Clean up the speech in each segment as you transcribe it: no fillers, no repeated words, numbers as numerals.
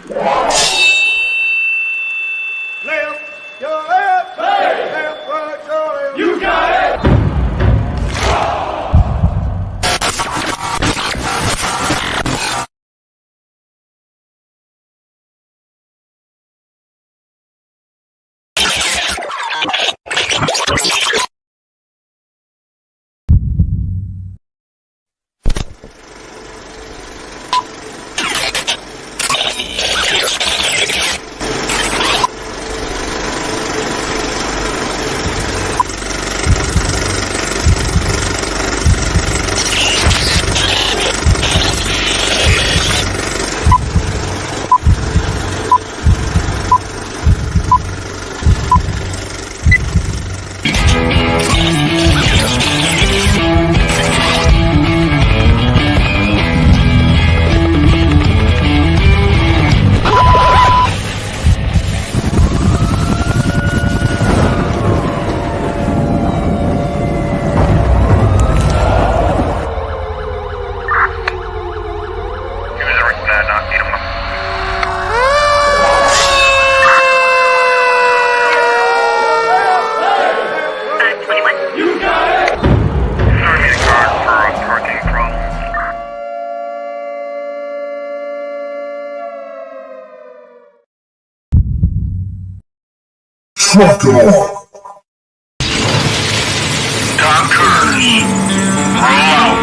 Left, your left, hey. Left, right, your left. You got it. Truck it off. Tom Cruise, roll out.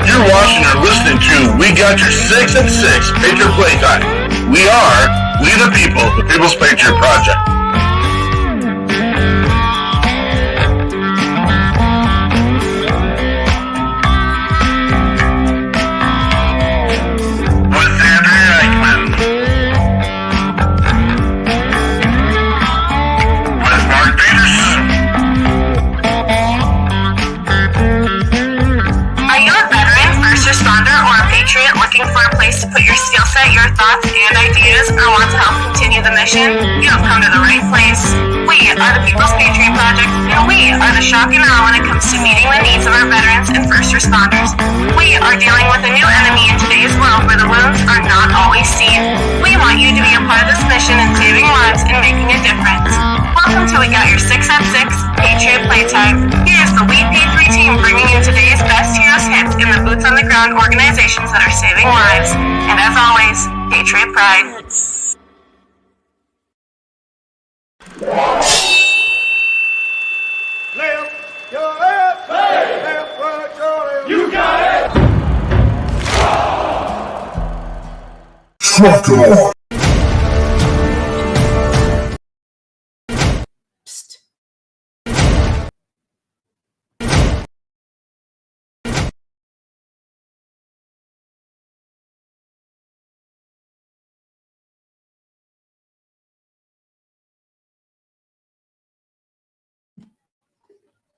You're watching or listening to We Got Your 6 and 6 Patriot Playtime. We the people, the People's Patriot Project. To put your skill set, your thoughts, and ideas, or want to help continue the mission, you have come to the right place. We are the People's Patriot Project, and we are the shock and awe when it comes to meeting the needs of our veterans and first responders. We are dealing with a new enemy in today's world where the wounds are not always seen. We want you to be a part of this mission in saving lives and making a difference. Welcome to We Got Your 6 at 6 Patriot Playtime. Here's the WeP3 Team bringing you today's best heroes hits in the boots on the ground organizations that are saving lives. And as always, Patriot Pride. Left, your left, hey. Left, right, your left. You got it. Truck it off.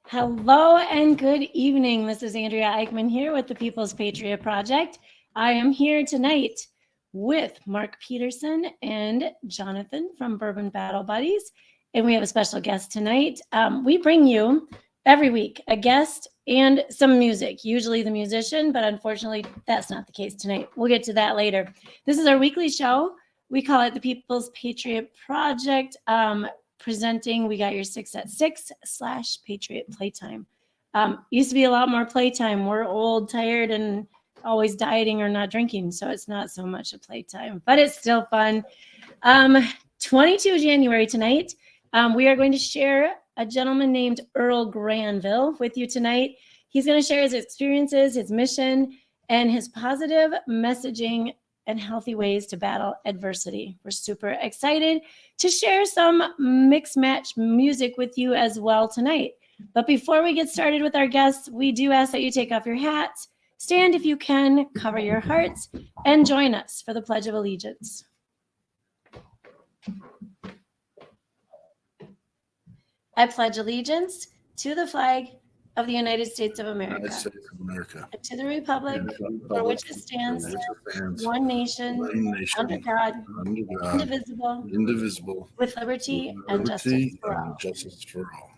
Hello and good evening. This is Andrea Eichmann here with the People's Patriot Project. I am here tonight with Mark Peterson and Jonathan from Bourbon Battle Buddies, and we have a special guest tonight. We bring you every week a guest and some music, usually the musician, but unfortunately that's not the case tonight. We'll get to that later. This is our weekly show. We call it the People's Patriot Project. Presenting We Got Your 6 at 6 / Patriot Playtime. Used to be a lot more playtime. We're old, tired, and always dieting or not drinking, so it's not so much a playtime, but it's still fun. 22 January tonight, we are going to share a gentleman named Earl Granville with you tonight. He's going to share his experiences, his mission, and his positive messaging and healthy ways to battle adversity. We're super excited to share some mix match music with you as well tonight. But before we get started with our guests, we do ask that you take off your hats, stand if you can, cover your hearts, and join us for the Pledge of Allegiance. I pledge allegiance to the flag of the United States of America, United States of America, and to the republic and to the for republic which it stands, for which it stands, one nation, one nation, under God, under God, indivisible, indivisible, with liberty with and justice liberty for and all. justice for all.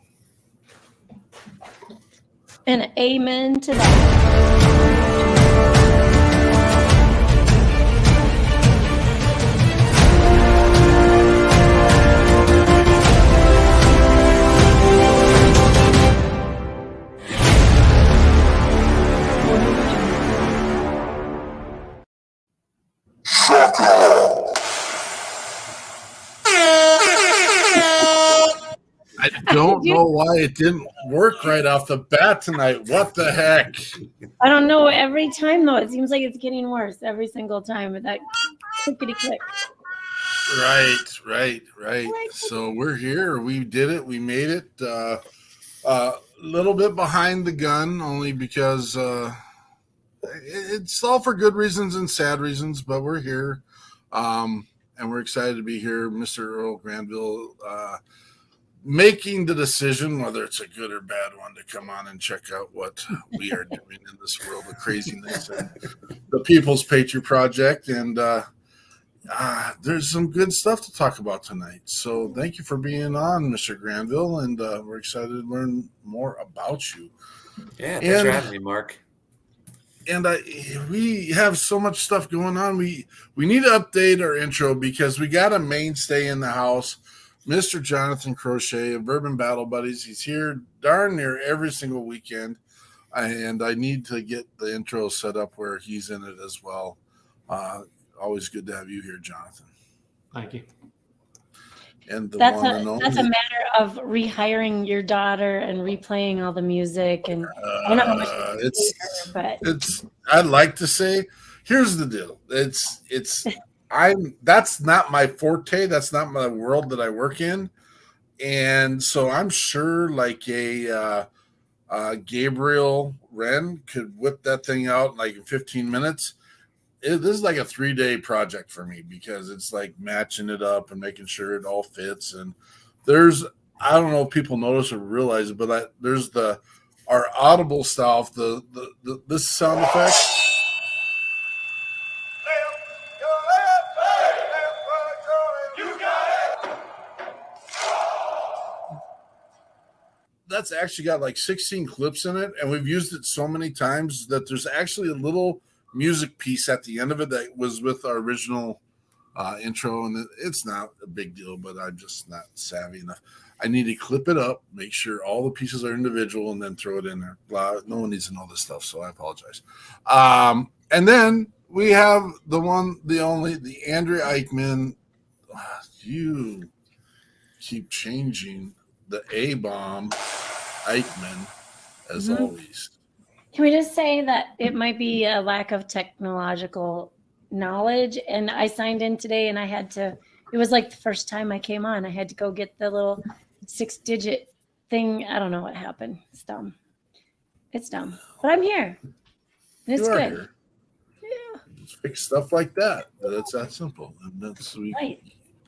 And amen to that. I don't know why it didn't work right off the bat tonight. What the heck? I don't know. Every time, though, it seems like it's getting worse every single time with that clickety click. Right. So we're here. We did it. We made it. A little bit behind the gun, only because it's all for good reasons and sad reasons, but we're here. And we're excited to be here. Mr. Earl Granville making the decision, whether it's a good or bad one, to come on and check out what we are doing in this world of craziness and the People's Patriot Project. And there's some good stuff to talk about tonight. So thank you for being on, Mr. Granville, and we're excited to learn more about you. Yeah, thanks for having me, Mark. And we have so much stuff going on. We need to update our intro because we got a mainstay in the house, Mr. Jonathan Crochet of Bourbon Battle Buddies. He's here darn near every single weekend, and I need to get the intro set up where he's in it as well. Always good to have you here, Jonathan. Thank you. And That's a matter of rehiring your daughter and replaying all the music. And I don't know how much I'd like to say, here's the deal. That's not my forte. That's not my world that I work in. And so I'm sure like a Gabriel Wren could whip that thing out like in 15 minutes. This is like a 3-day project for me because it's like matching it up and making sure it all fits. And I don't know if people notice or realize it, but there's our audible stuff, this sound effect. That's actually got like 16 clips in it, and we've used it so many times that there's actually a little music piece at the end of it that was with our original intro, and it's not a big deal, but I'm just not savvy enough. I need to clip it up, make sure all the pieces are individual, and then throw it in there. No one needs to know this stuff, so I apologize. And then we have the Andrea Eichmann. You keep changing the A-bomb Eichmann as always. Can we just say that it might be a lack of technological knowledge? And I signed in today and it was like the first time I came on, I had to go get the little 6-digit thing. I don't know what happened. It's dumb. But I'm here. And it's good. Here. Yeah. Just fix stuff like that. It's that simple. And that's right.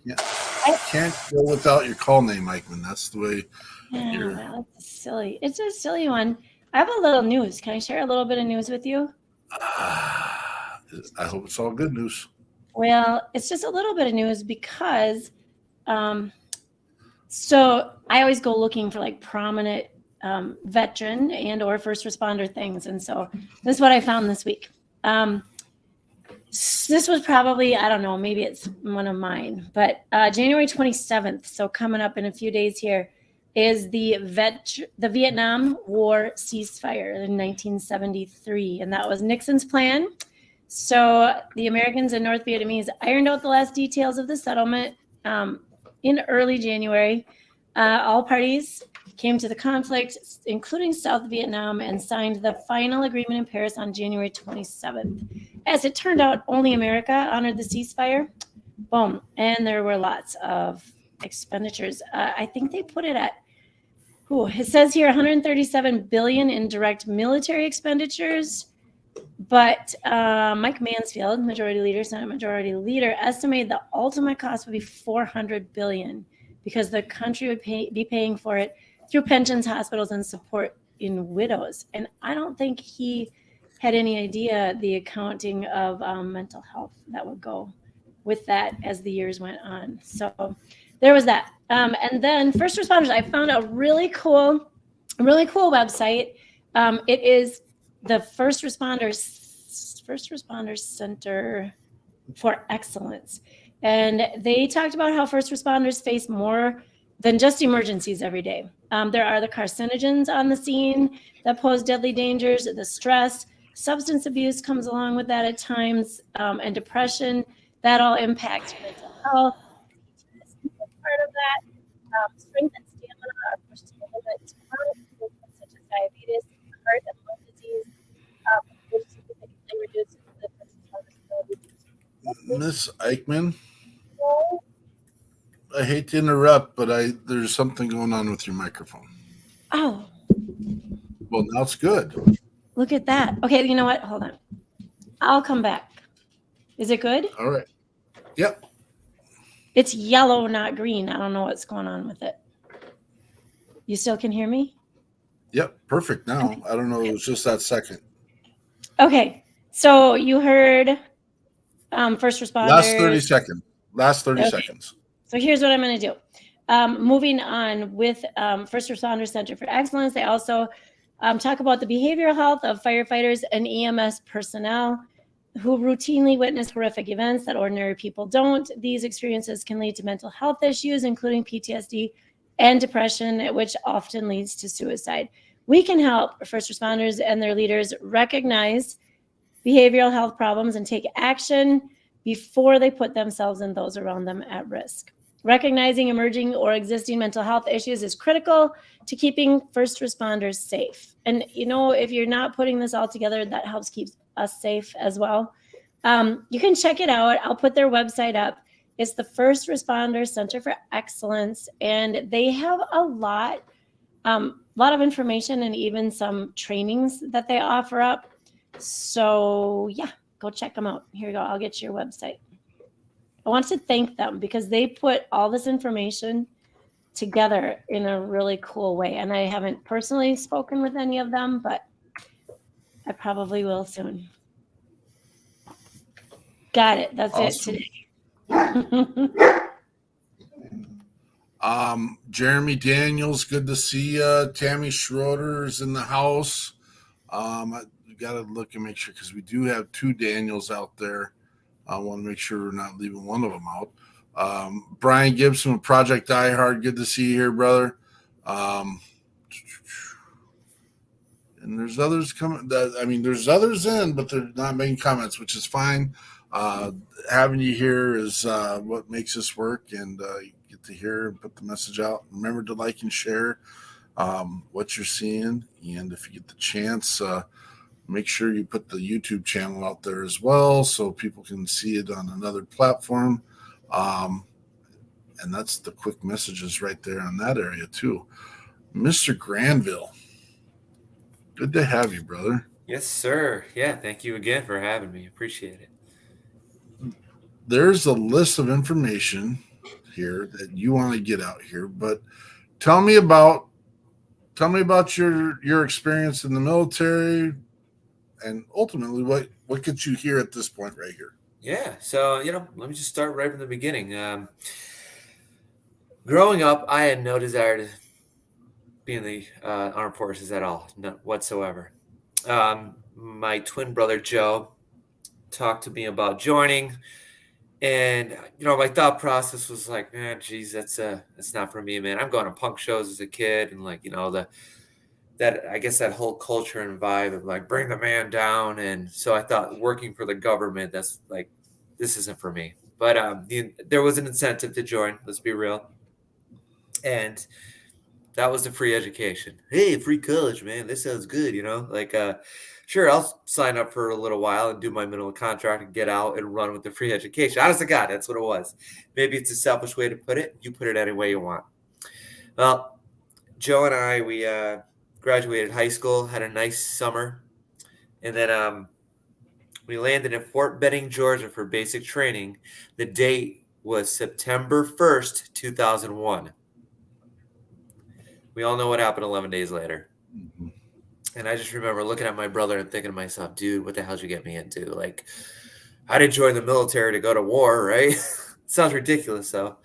Yeah. I can't go without your call name, Eichmann. That's the way that's silly. It's a silly one. I have a little news. Can I share a little bit of news with you? I hope it's all good news. Well, it's just a little bit of news because so I always go looking for like prominent veteran and or first responder things. And so this is what I found this week. This was probably, I don't know, maybe it's one of mine, but January 27th, so coming up in a few days here, is the Vietnam War ceasefire in 1973. And that was Nixon's plan. So the Americans and North Vietnamese ironed out the last details of the settlement in early January. All parties came to the conflict, including South Vietnam, and signed the final agreement in Paris on January 27th. As it turned out, only America honored the ceasefire. Boom. And there were lots of expenditures. I think they put it at, it says here 137 billion in direct military expenditures. But Mike Mansfield, Majority Leader, Senate Majority Leader, estimated the ultimate cost would be 400 billion because the country would be paying for it through pensions, hospitals, and support in widows. And I don't think he had any idea the accounting of mental health that would go with that as the years went on. So there was that. And then first responders, I found a really cool website. It is the First Responders Center for Excellence. And they talked about how first responders face more than just emergencies every day. There are the carcinogens on the scene that pose deadly dangers, the stress, substance abuse comes along with that at times, and depression, that all impacts mental health. Part of that, strength and stamina are pushed to the limit. Chronic conditions such as diabetes, heart and lung disease, which significantly reduces the first responder's ability to Miss Eichmann, I hate to interrupt, but there's something going on with your microphone. Oh, Well, now it's good. look at that. Okay, you know what? Hold on. I'll come back. Is it good? All right. Yep. It's yellow, not green. I don't know what's going on with it. You still can hear me? Yep. Perfect now. I don't know. It was just that second. Okay. So you heard first responders. Last 30 Okay. seconds. So here's what I'm going to do. Moving on with First Responders Center for Excellence, they also talk about the behavioral health of firefighters and EMS personnel who routinely witness horrific events that ordinary people don't. These experiences can lead to mental health issues, including PTSD and depression, which often leads to suicide. We can help first responders and their leaders recognize behavioral health problems and take action before they put themselves and those around them at risk. Recognizing emerging or existing mental health issues is critical to keeping first responders safe. And, you know, if you're not putting this all together, that helps keep us safe as well. You can check it out. I'll put their website up. It's the First Responders Center for Excellence, and they have a lot of information and even some trainings that they offer up. So yeah, go check them out. Here you go. I'll get your website. I want to thank them because they put all this information together in a really cool way. And I haven't personally spoken with any of them, but I probably will soon. Got it. That's Awesome. it today. Jeremy Daniels, good to see you. Tammy Schroeder's in the house. We got to look and make sure because we do have two Daniels out there. I want to make sure we're not leaving one of them out. Brian Gibson with Project Die Hard, good to see you here, brother. And there's others coming. There's others in, but they're not making comments, which is fine. Having you here is what makes this work, and you get to hear and put the message out. Remember to like and share what you're seeing, and if you get the chance, make sure you put the YouTube channel out there as well so people can see it on another platform. And that's the quick messages right there on that area too. Mr. Granville, good to have you, brother. Yes, sir. Yeah, thank you again for having me. Appreciate it. There's a list of information here that you want to get out here, but tell me about your experience in the military and ultimately what gets you here at this point right here. Yeah, so let me just start right from the beginning. Growing up, I had no desire to be in the armed forces at all, none whatsoever. My twin brother Joe talked to me about joining, and my thought process was like, man, geez, that's not for me, man. I'm going to punk shows as a kid, and that whole culture and vibe of like bring the man down, and so I thought working for the government, that's like, this isn't for me. But there was an incentive to join. Let's be real, and that was the free education. Hey, free college, man. This sounds good, sure, I'll sign up for a little while and do my minimal contract and get out and run with the free education. Honest to God, that's what it was. Maybe it's a selfish way to put it. You put it any way you want. Well, Joe and I, we graduated high school, had a nice summer, and then we landed in Fort Benning, Georgia for basic training. The date was September 1st, 2001. We all know what happened 11 days later. And I just remember looking at my brother and thinking to myself, dude, what the hell did you get me into? Like, I didn't join the military to go to war, right? Sounds ridiculous, though.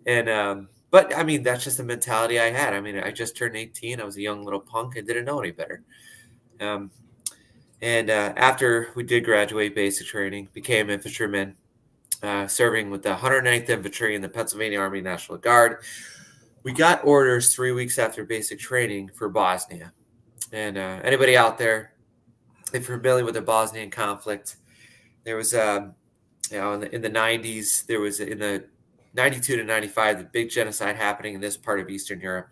And but I mean, that's just the mentality I had. I mean, I just turned 18. I was a young little punk. I didn't know any better. Um, and after we did graduate basic training, became infantrymen, serving with the 109th Infantry in the Pennsylvania Army National Guard. We got orders 3 weeks after basic training for Bosnia. And anybody out there, if you're familiar with the Bosnian conflict, there was, in the 90s, there was in the 92 to 95, the big genocide happening in this part of Eastern Europe.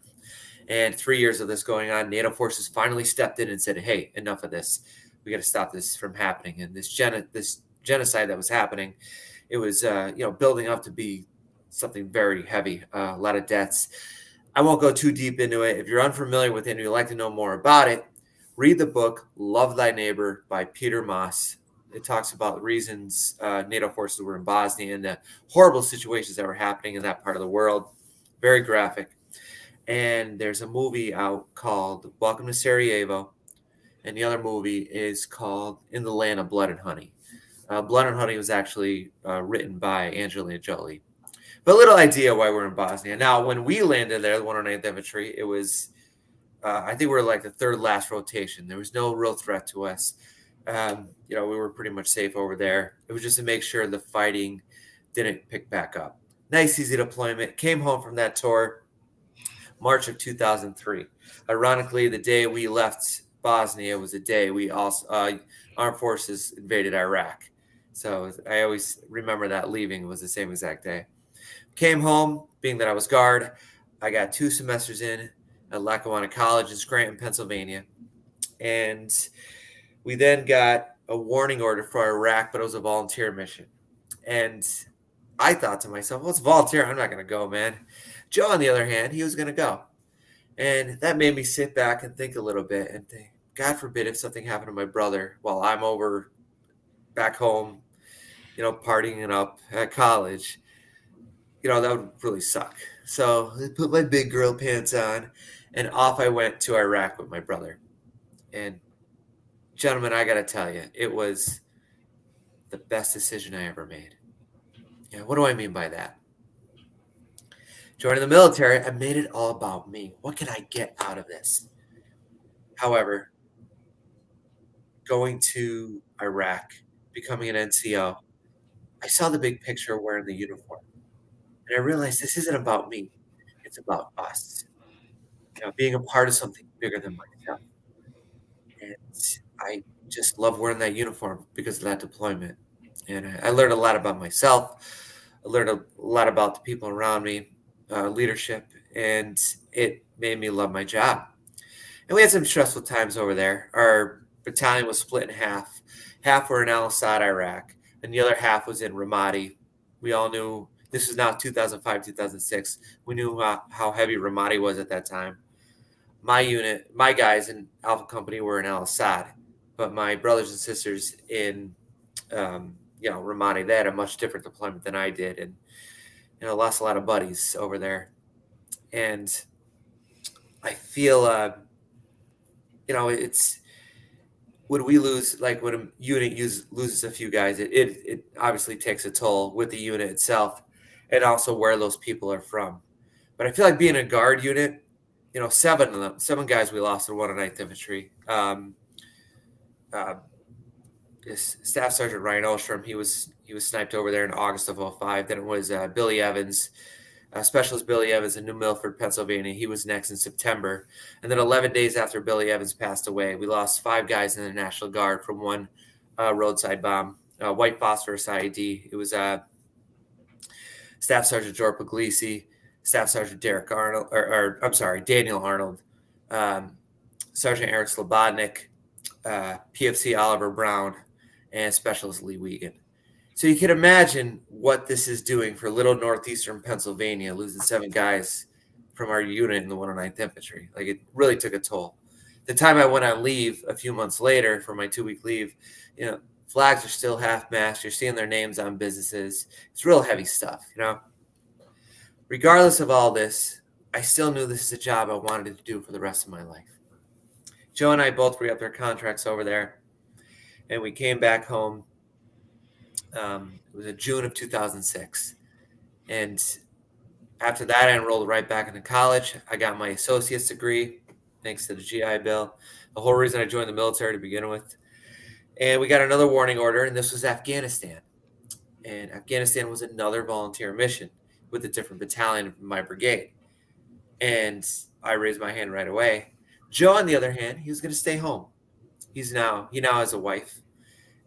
And 3 years of this going on, NATO forces finally stepped in and said, hey, enough of this. We got to stop this from happening. And this genocide that was happening, it was building up to be something very heavy, a lot of deaths. I won't go too deep into it. If you're unfamiliar with it and you'd like to know more about it, read the book Love Thy Neighbor by Peter Moss. It talks about the reasons NATO forces were in Bosnia and the horrible situations that were happening in that part of the world. Very graphic. And there's a movie out called Welcome to Sarajevo. And the other movie is called In the Land of Blood and Honey. Blood and Honey was actually written by Angelina Jolie. But a little idea why we're in Bosnia. Now, when we landed there, the 109th Infantry, it was, I think we were like the third last rotation. There was no real threat to us. We were pretty much safe over there. It was just to make sure the fighting didn't pick back up. Nice, easy deployment. Came home from that tour March of 2003. Ironically, the day we left Bosnia was the day we also armed forces invaded Iraq. So I always remember that leaving was the same exact day. Came home, being that I was guard. I got 2 semesters in at Lackawanna College in Scranton, Pennsylvania. And we then got a warning order for Iraq, but it was a volunteer mission. And I thought to myself, well, it's volunteer. I'm not going to go, man. Joe, on the other hand, he was going to go. And that made me sit back and think a little bit and think, God forbid if something happened to my brother while I'm over back home, partying it up at college, that would really suck. So I put my big girl pants on and off I went to Iraq with my brother. And gentlemen, I got to tell you, it was the best decision I ever made. What do I mean by that? Joining the military, I made it all about me. What can I get out of this? However, going to Iraq, becoming an NCO, I saw the big picture of wearing the uniform. And I realized this isn't about me. It's about us. Being a part of something bigger than myself. And I just love wearing that uniform because of that deployment. And I learned a lot about myself. I learned a lot about the people around me, leadership, and it made me love my job. And we had some stressful times over there. Our battalion was split in half. Half were in al-Assad, Iraq, and the other half was in Ramadi. We all knew this was now 2005, 2006. We knew how heavy Ramadi was at that time. My unit, my guys in Alpha Company were in al-Assad, but my brothers and sisters in, Ramadi, they had a much different deployment than I did, and lost a lot of buddies over there. And I feel, it's when we lose, like when a unit loses a few guys, it obviously takes a toll with the unit itself and also where those people are from. But I feel like being a guard unit, 7 guys we lost in 109th Infantry. Staff Sergeant Ryan Ostrom, he was sniped over there in August of 2005. Then it was Billy Evans, Specialist Billy Evans in New Milford, Pennsylvania. He was next in September. And then 11 days after Billy Evans passed away, we lost 5 guys in the National Guard from one roadside bomb, white phosphorus IED. It was Staff Sergeant George Puglisi, Staff Sergeant Daniel Arnold, Sergeant Eric Slobodnik, PFC Oliver Brown, and Specialist Lee Wiegand. So you can imagine what this is doing for little northeastern Pennsylvania, losing 7 guys from our unit in the 109th Infantry. Like, it really took a toll. The time I went on leave a few months later for my 2-week leave, flags are still half-mast. You're seeing their names on businesses. It's real heavy stuff, Regardless of all this, I still knew this is a job I wanted to do for the rest of my life. Joe and I both re-upped our contracts over there, and we came back home. It was in June of 2006. And after that, I enrolled right back into college. I got my associate's degree, thanks to the GI Bill. The whole reason I joined the military to begin with. And we got another warning order, and this was Afghanistan. And Afghanistan was another volunteer mission with a different battalion of my brigade. And I raised my hand right away. Joe, on the other hand, he was going to stay home. He now has a wife,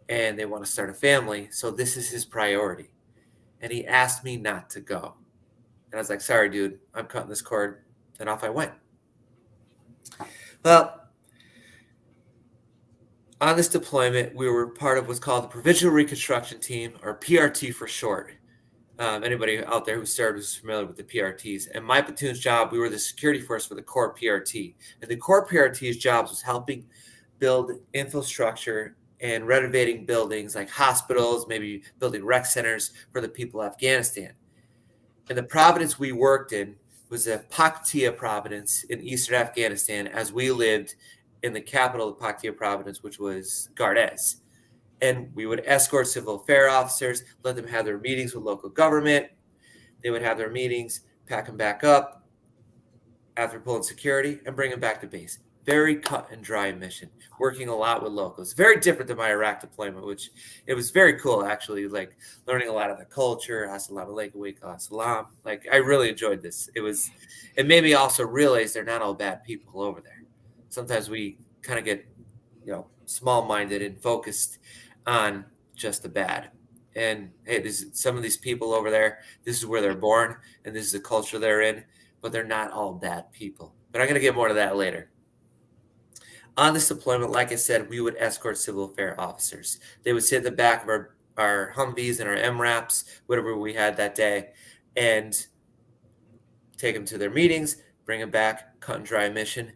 and they want to start a family. So this is his priority. And he asked me not to go. And I was like, sorry, dude, I'm cutting this cord. And off I went. Well, on this deployment, we were part of what's called the Provincial Reconstruction Team, or PRT for short. Anybody out there who served is familiar with the PRTs. And my platoon's job, we were the security force for the core PRT. And the core PRT's job was helping build infrastructure and renovating buildings like hospitals, maybe building rec centers for the people of Afghanistan. And the province we worked in was the Paktia province in eastern Afghanistan, as we lived in the capital of Paktia province, which was Gardez. And we would escort civil affair officers, let them have their meetings with local government. They would have their meetings, pack them back up after pulling security, and bring them back to base. Very cut and dry mission, working a lot with locals. Very different than my Iraq deployment, which it was very cool, actually, like learning a lot of the culture. Assalamu alaikum, salam. Like, I really enjoyed this. It made me also realize they're not all bad people over there. Sometimes we kind of get, small-minded and focused on just the bad. And hey, some of these people over there, this is where they're born, and this is the culture they're in, but they're not all bad people. But I'm going to get more to that later. On this deployment, like I said, we would escort civil affair officers. They would sit in the back of our Humvees and our MRAPs, whatever we had that day, and take them to their meetings, bring them back, cut and dry mission.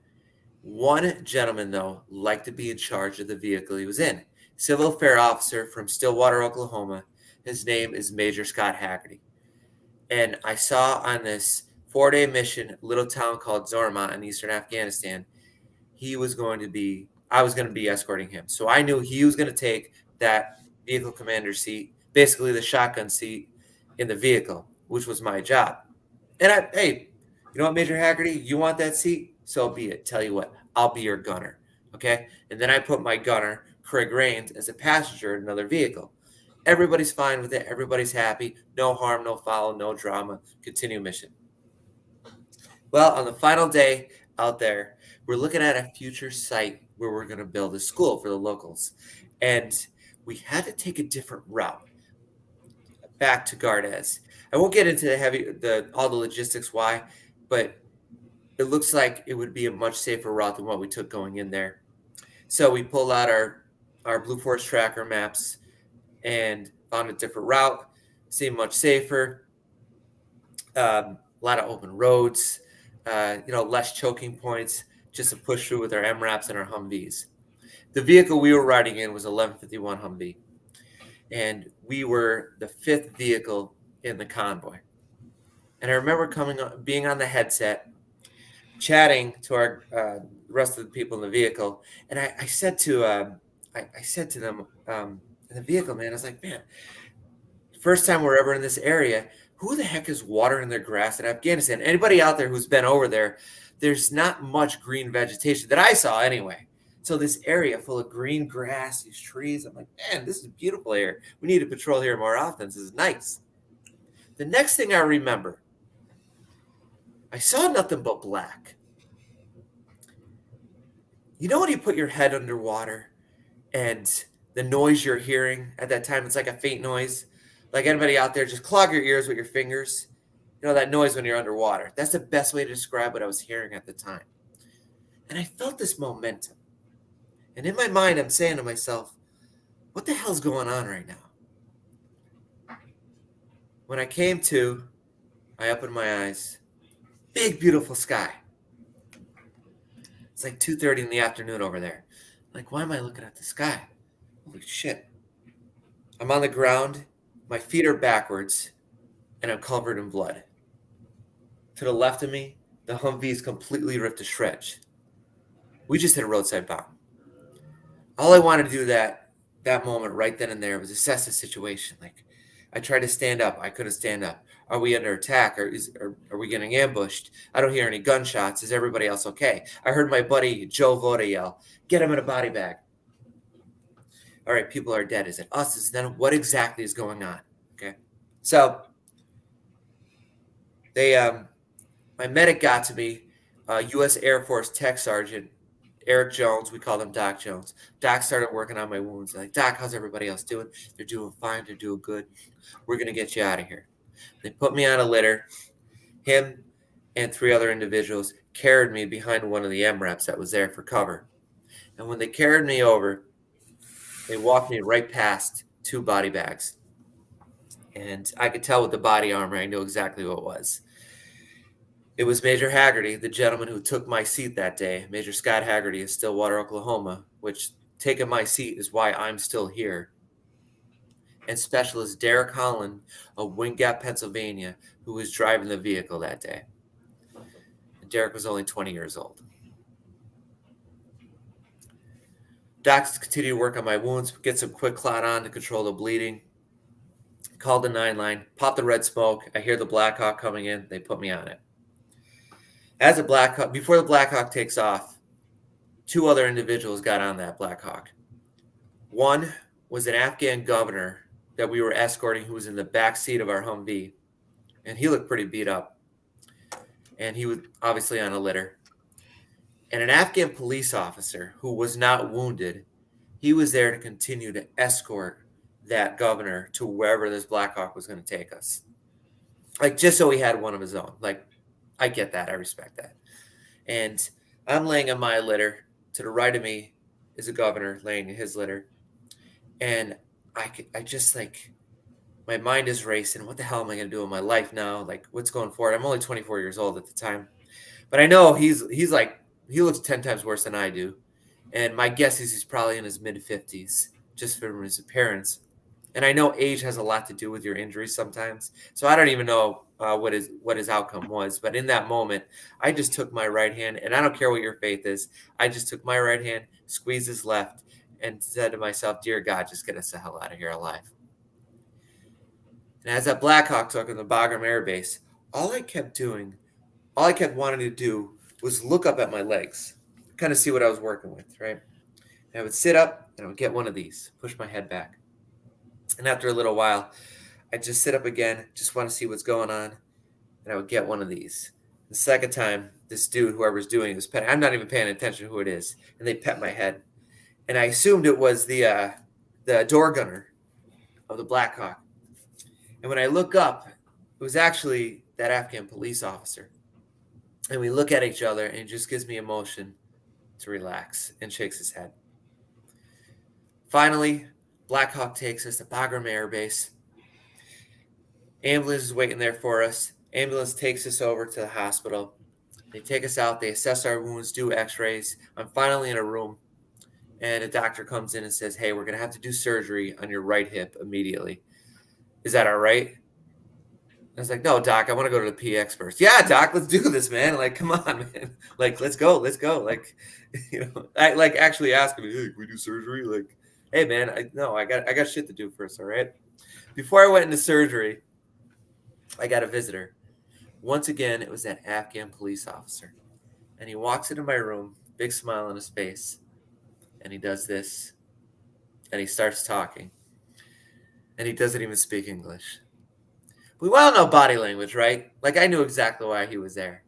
One gentleman, though, liked to be in charge of the vehicle he was in. Civil affair officer from Stillwater, Oklahoma. His name is Major Scott Haggerty. And I saw on this 4-day mission, a little town called Zorma in eastern Afghanistan, I was going to be escorting him. So I knew he was going to take that vehicle commander seat, basically the shotgun seat in the vehicle, which was my job. And hey, you know what, Major Haggerty, you want that seat? So be it. Tell you what, I'll be your gunner. Okay. And then I put my gunner, Craig Rains, as a passenger in another vehicle. Everybody's fine with it. Everybody's happy. No harm, no foul, no drama. Continue mission. Well, on the final day out there, we're looking at a future site where we're going to build a school for the locals. And we had to take a different route back to Gardez. I won't get into all the logistics why, but it looks like it would be a much safer route than what we took going in there. So we pulled out our Blue Force tracker maps and found a different route. Seemed much safer. A lot of open roads, less choking points, just to push through with our MRAPs and our Humvees. The vehicle we were riding in was 1151 Humvee, and we were the 5th vehicle in the convoy. And I remember being on the headset, chatting to our rest of the people in the vehicle, and I said to them in the vehicle, man, I was like, man, first time we're ever in this area, who the heck is watering their grass in Afghanistan? Anybody out there who's been over there, there's not much green vegetation that I saw anyway. So this area full of green grass, these trees, I'm like, man, this is beautiful here. We need to patrol here more often. This is nice. The next thing I remember, I saw nothing but black. You know when you put your head underwater and the noise you're hearing at that time, it's like a faint noise? Like anybody out there, just clog your ears with your fingers. You know that noise when you're underwater. That's the best way to describe what I was hearing at the time. And I felt this momentum. And in my mind, I'm saying to myself, what the hell's going on right now? When I came to, I opened my eyes. Big, beautiful sky. It's like 2:30 in the afternoon over there. Like, why am I looking at the sky? Holy shit. I'm on the ground. My feet are backwards, and I'm covered in blood. To the left of me, the Humvee is completely ripped to shreds. We just hit a roadside bomb. All I wanted to do that moment right then and there was assess the situation. Like, I tried to stand up. I couldn't stand up. Are we under attack? Or are we getting ambushed? I don't hear any gunshots. Is everybody else okay? I heard my buddy Joe Voda yell, "Get him in a body bag." All right, people are dead. Is it us? Is it them? What exactly is going on? Okay. So they my medic got to me, U.S. Air Force Tech Sergeant Eric Jones. We call him Doc Jones. Doc started working on my wounds. Like, Doc, how's everybody else doing? They're doing fine. They're doing good. We're going to get you out of here. They put me on a litter. Him and 3 other individuals carried me behind one of the MRAPs that was there for cover. And when they carried me over, they walked me right past 2 body bags. And I could tell with the body armor, I knew exactly what it was. It was Major Haggerty, the gentleman who took my seat that day. Major Scott Haggerty of Stillwater, Oklahoma, which taking my seat is why I'm still here. And Specialist Derek Holland of Wind Gap, Pennsylvania, who was driving the vehicle that day. And Derek was only 20 years old. Docs continued to work on my wounds, get some quick clot on to control the bleeding. Called the 9 line, popped the red smoke. I hear the Black Hawk coming in. They put me on it. Before the Black Hawk takes off, 2 other individuals got on that Black Hawk. One was an Afghan governor that we were escorting who was in the back seat of our Humvee, and he looked pretty beat up. And he was obviously on a litter. And an Afghan police officer who was not wounded, he was there to continue to escort that governor to wherever this Black Hawk was going to take us. Like, just so he had one of his own. Like, I get that. I respect that. And I'm laying on my litter. To the right of me is a governor laying in his litter. And I just, like, my mind is racing. What the hell am I going to do in my life now? Like, what's going forward? I'm only 24 years old at the time. But I know he's like, he looks 10 times worse than I do. And my guess is he's probably in his mid-50s, just from his appearance. And I know age has a lot to do with your injuries sometimes. So I don't even know what his outcome was. But in that moment, I just took my right hand, and I don't care what your faith is. I just took my right hand, squeezed his left, and said to myself, "Dear God, just get us the hell out of here alive." And as that Black Hawk took in the Bagram Air Base, all I kept wanting to do was look up at my legs, kind of see what I was working with, right? And I would sit up, and I would get one of these, push my head back. And after a little while, I'd just sit up again, just want to see what's going on, and I would get one of these. The second time, this dude, whoever's doing it, was petting. I'm not even paying attention to who it is, and they pet my head. And I assumed it was the door gunner of the Black Hawk. And when I look up, it was actually that Afghan police officer. And we look at each other, and it just gives me emotion to relax, and shakes his head. Finally, Black Hawk takes us to Bagram Air Base. Ambulance is waiting there for us. Ambulance takes us over to the hospital. They take us out. They assess our wounds, do x-rays. I'm finally in a room, and a doctor comes in and says, "Hey, we're going to have to do surgery on your right hip immediately. Is that all right?" I was like, "No, Doc, I want to go to the PX first." "Yeah, Doc, let's do this, man. Like, come on, man. Like, let's go. Like, I like actually ask him, "Hey, can we do surgery?" Like, "Hey, man, I got shit to do first, all right?" Before I went into surgery, I got a visitor. Once again, it was that Afghan police officer. And he walks into my room, big smile on his face, and he does this, and he starts talking. And he doesn't even speak English. We all know body language, right? Like, I knew exactly why he was there.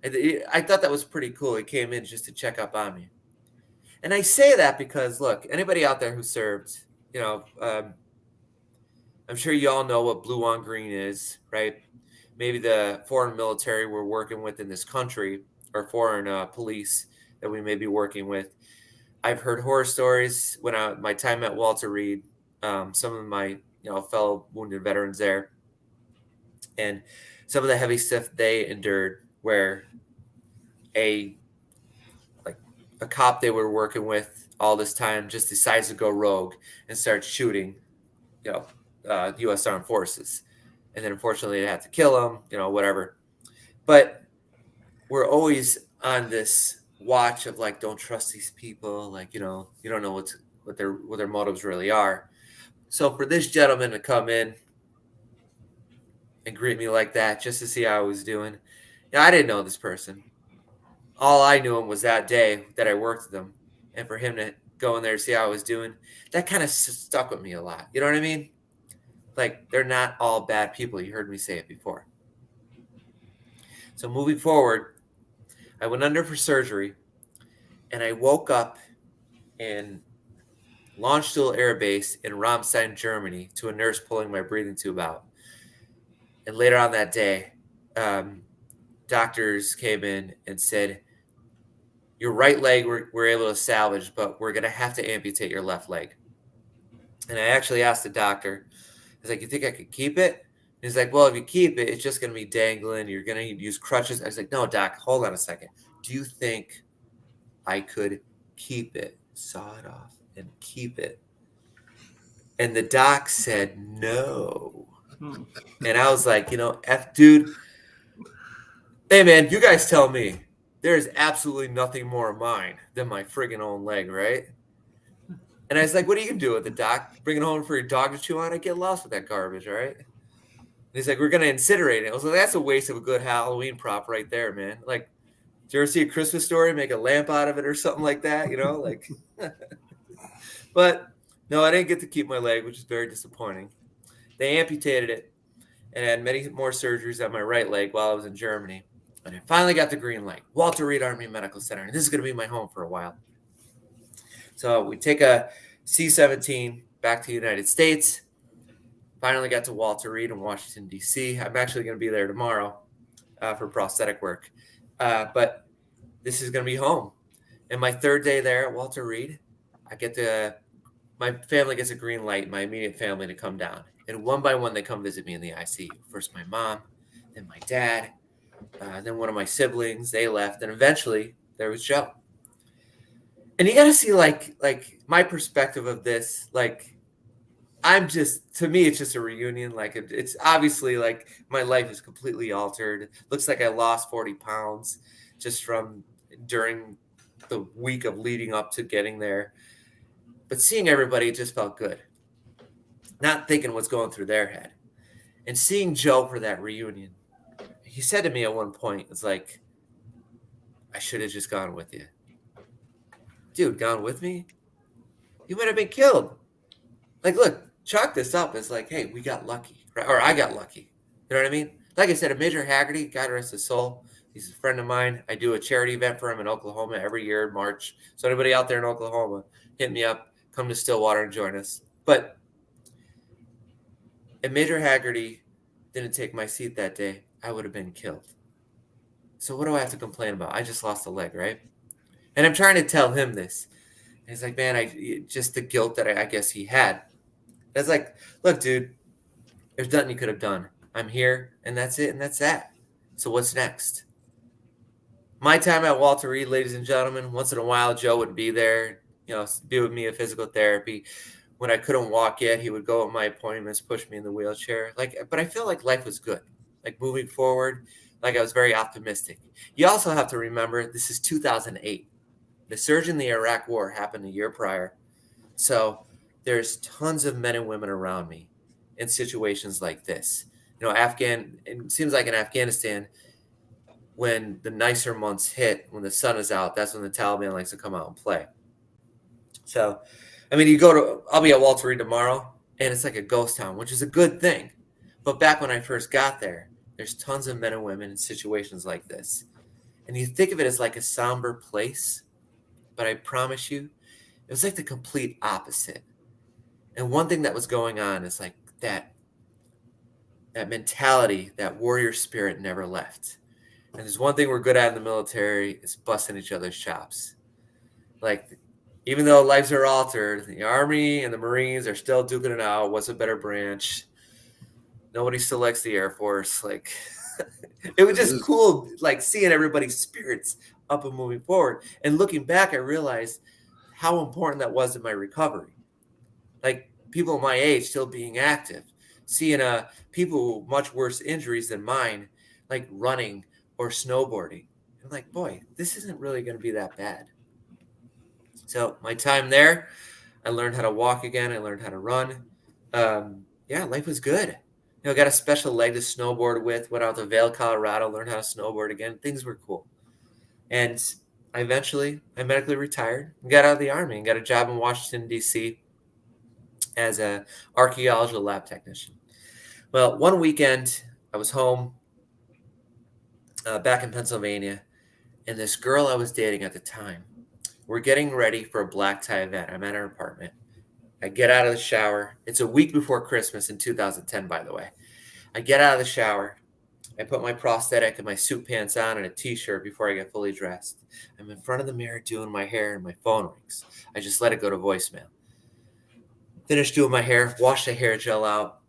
I thought that was pretty cool. He came in just to check up on me. And I say that because, look, anybody out there who served, I'm sure you all know what blue on green is, right? Maybe the foreign military we're working with in this country, or foreign police that we may be working with. I've heard horror stories when my time at Walter Reed, some of my fellow wounded veterans there, and some of the heavy stuff they endured, where a cop they were working with all this time just decides to go rogue and start shooting, U.S. Armed Forces. And then unfortunately they had to kill him, whatever. But we're always on this watch of like, don't trust these people. Like, you know, you don't know what their motives really are. So for this gentleman to come in and greet me like that just to see how I was doing, I didn't know this person. All I knew him was that day that I worked with him, and for him to go in there to see how I was doing, that kind of stuck with me a lot. You know what I mean? Like, they're not all bad people. You heard me say it before. So moving forward, I went under for surgery, and I woke up in Launchstuhl Air Base in Ramstein, Germany, to a nurse pulling my breathing tube out. And later on that day, doctors came in and said, your right leg we're able to salvage, but we're going to have to amputate your left leg. And I actually asked the doctor, I was like, you think I could keep it? And he's like, well, if you keep it, it's just going to be dangling. You're going to use crutches. I was like, no, doc, hold on a second. Do you think I could keep it, saw it off, and keep it? And the doc said, no. And I was like, dude, hey, man, you guys tell me. There's absolutely nothing more of mine than my friggin' own leg, right? And I was like, what are you going to do with the doc? Bring it home for your dog to chew on? I get lost with that garbage, right? And he's like, we're going to incinerate it. I was like, that's a waste of a good Halloween prop right there, man. Like, did you ever see A Christmas Story, make a lamp out of it or something like that, like. But, no, I didn't get to keep my leg, which is very disappointing. They amputated it and had many more surgeries on my right leg while I was in Germany. And I finally got the green light, Walter Reed Army Medical Center. And this is going to be my home for a while. So we take a C-17 back to the United States. Finally got to Walter Reed in Washington, D.C. I'm actually going to be there tomorrow for prosthetic work. But this is going to be home. And my third day there at Walter Reed, my family gets a green light, my immediate family, to come down. And one by one, they come visit me in the ICU. First my mom, then my dad, then one of my siblings. They left. And eventually, there was Joe. And you got to see, like my perspective of this, like, to me, it's just a reunion. Like, it's obviously, like, my life is completely altered. Looks like I lost 40 pounds just from during the week of leading up to getting there. But seeing everybody, it just felt good. Not thinking what's going through their head. And seeing Joe for that reunion, he said to me at one point, it's like, I should have just gone with you. Dude, gone with me? You might have been killed. Like, look, chalk this up as like, hey, we got lucky. Right? Or I got lucky. You know what I mean? Like I said, Major Haggerty, God rest his soul, he's a friend of mine. I do a charity event for him in Oklahoma every year in March. So anybody out there in Oklahoma, hit me up. Come to Stillwater and join us. But if Major Haggerty didn't take my seat that day, I would have been killed. So what do I have to complain about? I just lost a leg, right? And I'm trying to tell him this. And he's like, man, just the guilt that I guess he had. It's like, look, dude, there's nothing you could have done. I'm here, and that's it, and that's that. So what's next? My time at Walter Reed, ladies and gentlemen, once in a while, Joe would be there, be with me in physical therapy. When I couldn't walk yet, he would go at my appointments, push me in the wheelchair. But I feel like life was good. Like, moving forward, like, I was very optimistic. You also have to remember, this is 2008. The surge in the Iraq War happened a year prior. So there's tons of men and women around me in situations like this. It seems like in Afghanistan, when the nicer months hit, when the sun is out, that's when the Taliban likes to come out and play. So, I mean, I'll be at Walter Reed tomorrow, and it's like a ghost town, which is a good thing. But back when I first got there, there's tons of men and women in situations like this. And you think of it as like a somber place, but I promise you, it was like the complete opposite. And one thing that was going on is like that mentality, that warrior spirit never left. And there's one thing we're good at in the military, is busting each other's chops. Like, even though lives are altered, the Army and the Marines are still duking it out. What's a better branch? Nobody selects the Air Force. Like, it was just cool, like, seeing everybody's spirits up and moving forward. And looking back, I realized how important that was in my recovery. Like, people my age still being active, seeing people with much worse injuries than mine, like running or snowboarding. I'm like, boy, this isn't really going to be that bad. So my time there, I learned how to walk again. I learned how to run. Yeah, life was good. Got a special leg to snowboard with. Went out to Vail, Colorado, learned how to snowboard again. Things were cool. And I medically retired and got out of the Army and got a job in Washington, D.C. as an archaeological lab technician. Well, one weekend, I was home back in Pennsylvania, and this girl I was dating at the time, we're getting ready for a black tie event. I'm at her apartment. I get out of the shower. It's a week before Christmas in 2010, by the way. I get out of the shower. I put my prosthetic and my suit pants on and a t-shirt before I get fully dressed. I'm in front of the mirror doing my hair and my phone rings. I just let it go to voicemail. Finished doing my hair, wash the hair gel out.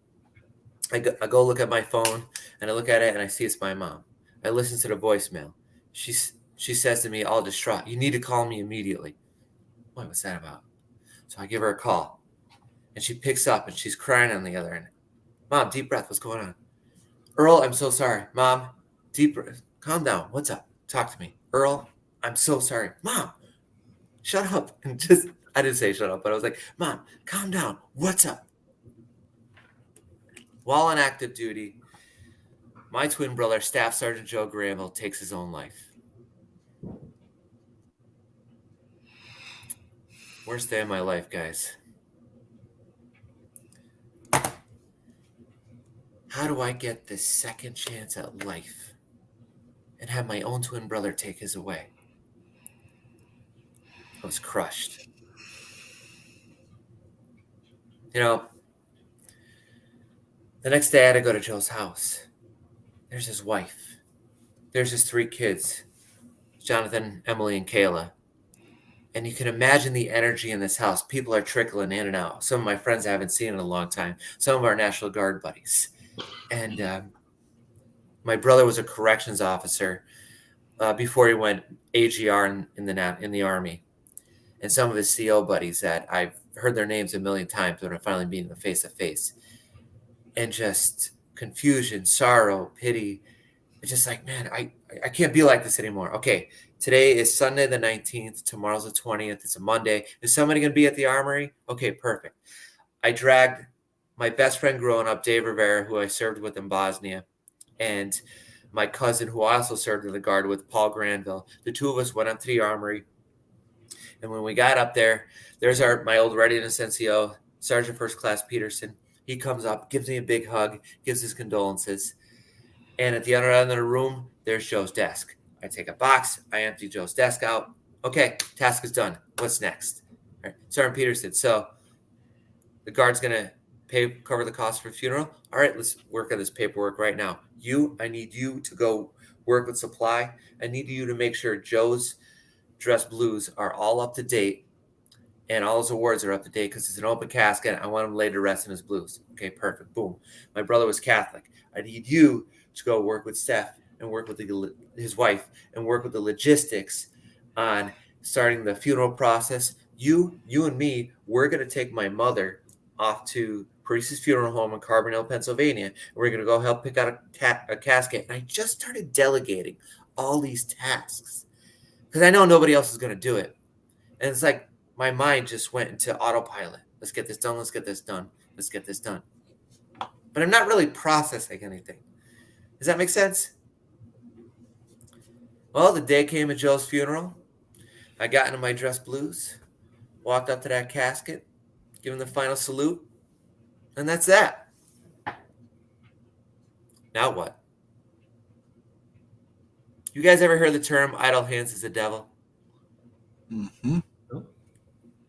I go look at my phone and I look at it and I see it's my mom. I listen to the voicemail. She says to me, all distraught, "You need to call me immediately." What was that about? So I give her a call and she picks up and she's crying on the other end. "Mom, deep breath. What's going on?" "Earl, I'm so sorry." "Mom, deep breath. Calm down. What's up? Talk to me." "Earl, I'm so sorry." "Mom, shut up." And I didn't say shut up, but I was like, "Mom, calm down. What's up?" While on active duty, my twin brother, Staff Sergeant Joe Granville, takes his own life. Worst day of my life, guys. How do I get this second chance at life and have my own twin brother take his away? I was crushed. The next day I had to go to Joe's house. There's his wife. There's his 3 kids, Jonathan, Emily, and Kayla. And you can imagine the energy in this house. People are trickling in and out. Some of my friends I haven't seen in a long time. Some of our National Guard buddies. And my brother was a corrections officer before he went AGR in the Army. And some of his CO buddies that I've heard their names a million times when I'm finally meeting them face to face. And just confusion, sorrow, pity. It's just like, man, I can't be like this anymore. Okay, today is Sunday the 19th. Tomorrow's the 20th. It's a Monday. Is somebody going to be at the armory? Okay, perfect. I dragged my best friend growing up, Dave Rivera, who I served with in Bosnia, and my cousin, who I also served in the Guard with, Paul Granville. The 2 of us went up to the armory. And when we got up there, there's my old readiness NCO, Sergeant First Class Peterson. He comes up, gives me a big hug, gives his condolences. And at the other end of the room, there's Joe's desk. I take a box. I empty Joe's desk out. Okay, task is done. What's next? All right, Sergeant Peterson, so the Guard's going to cover the cost for the funeral. All right, let's work on this paperwork right now. I need you to go work with supply. I need you to make sure Joe's dress blues are all up to date and all his awards are up to date because it's an open casket. I want him laid to rest in his blues. Okay, perfect. Boom. My brother was Catholic. I need you to go work with Steph and work with his wife and work with the logistics on starting the funeral process. You and me, we're going to take my mother off to Parese's funeral home in Carbondale, Pennsylvania. And we're going to go help pick out a casket. And I just started delegating all these tasks because I know nobody else is going to do it. And it's like my mind just went into autopilot. Let's get this done. Let's get this done. Let's get this done. But I'm not really processing anything. Does that make sense? Well, the day came at Joe's funeral. I got into my dress blues, walked up to that casket, give him the final salute, and that's that. Now what? You guys ever heard the term idle hands is the devil? Mm-hmm.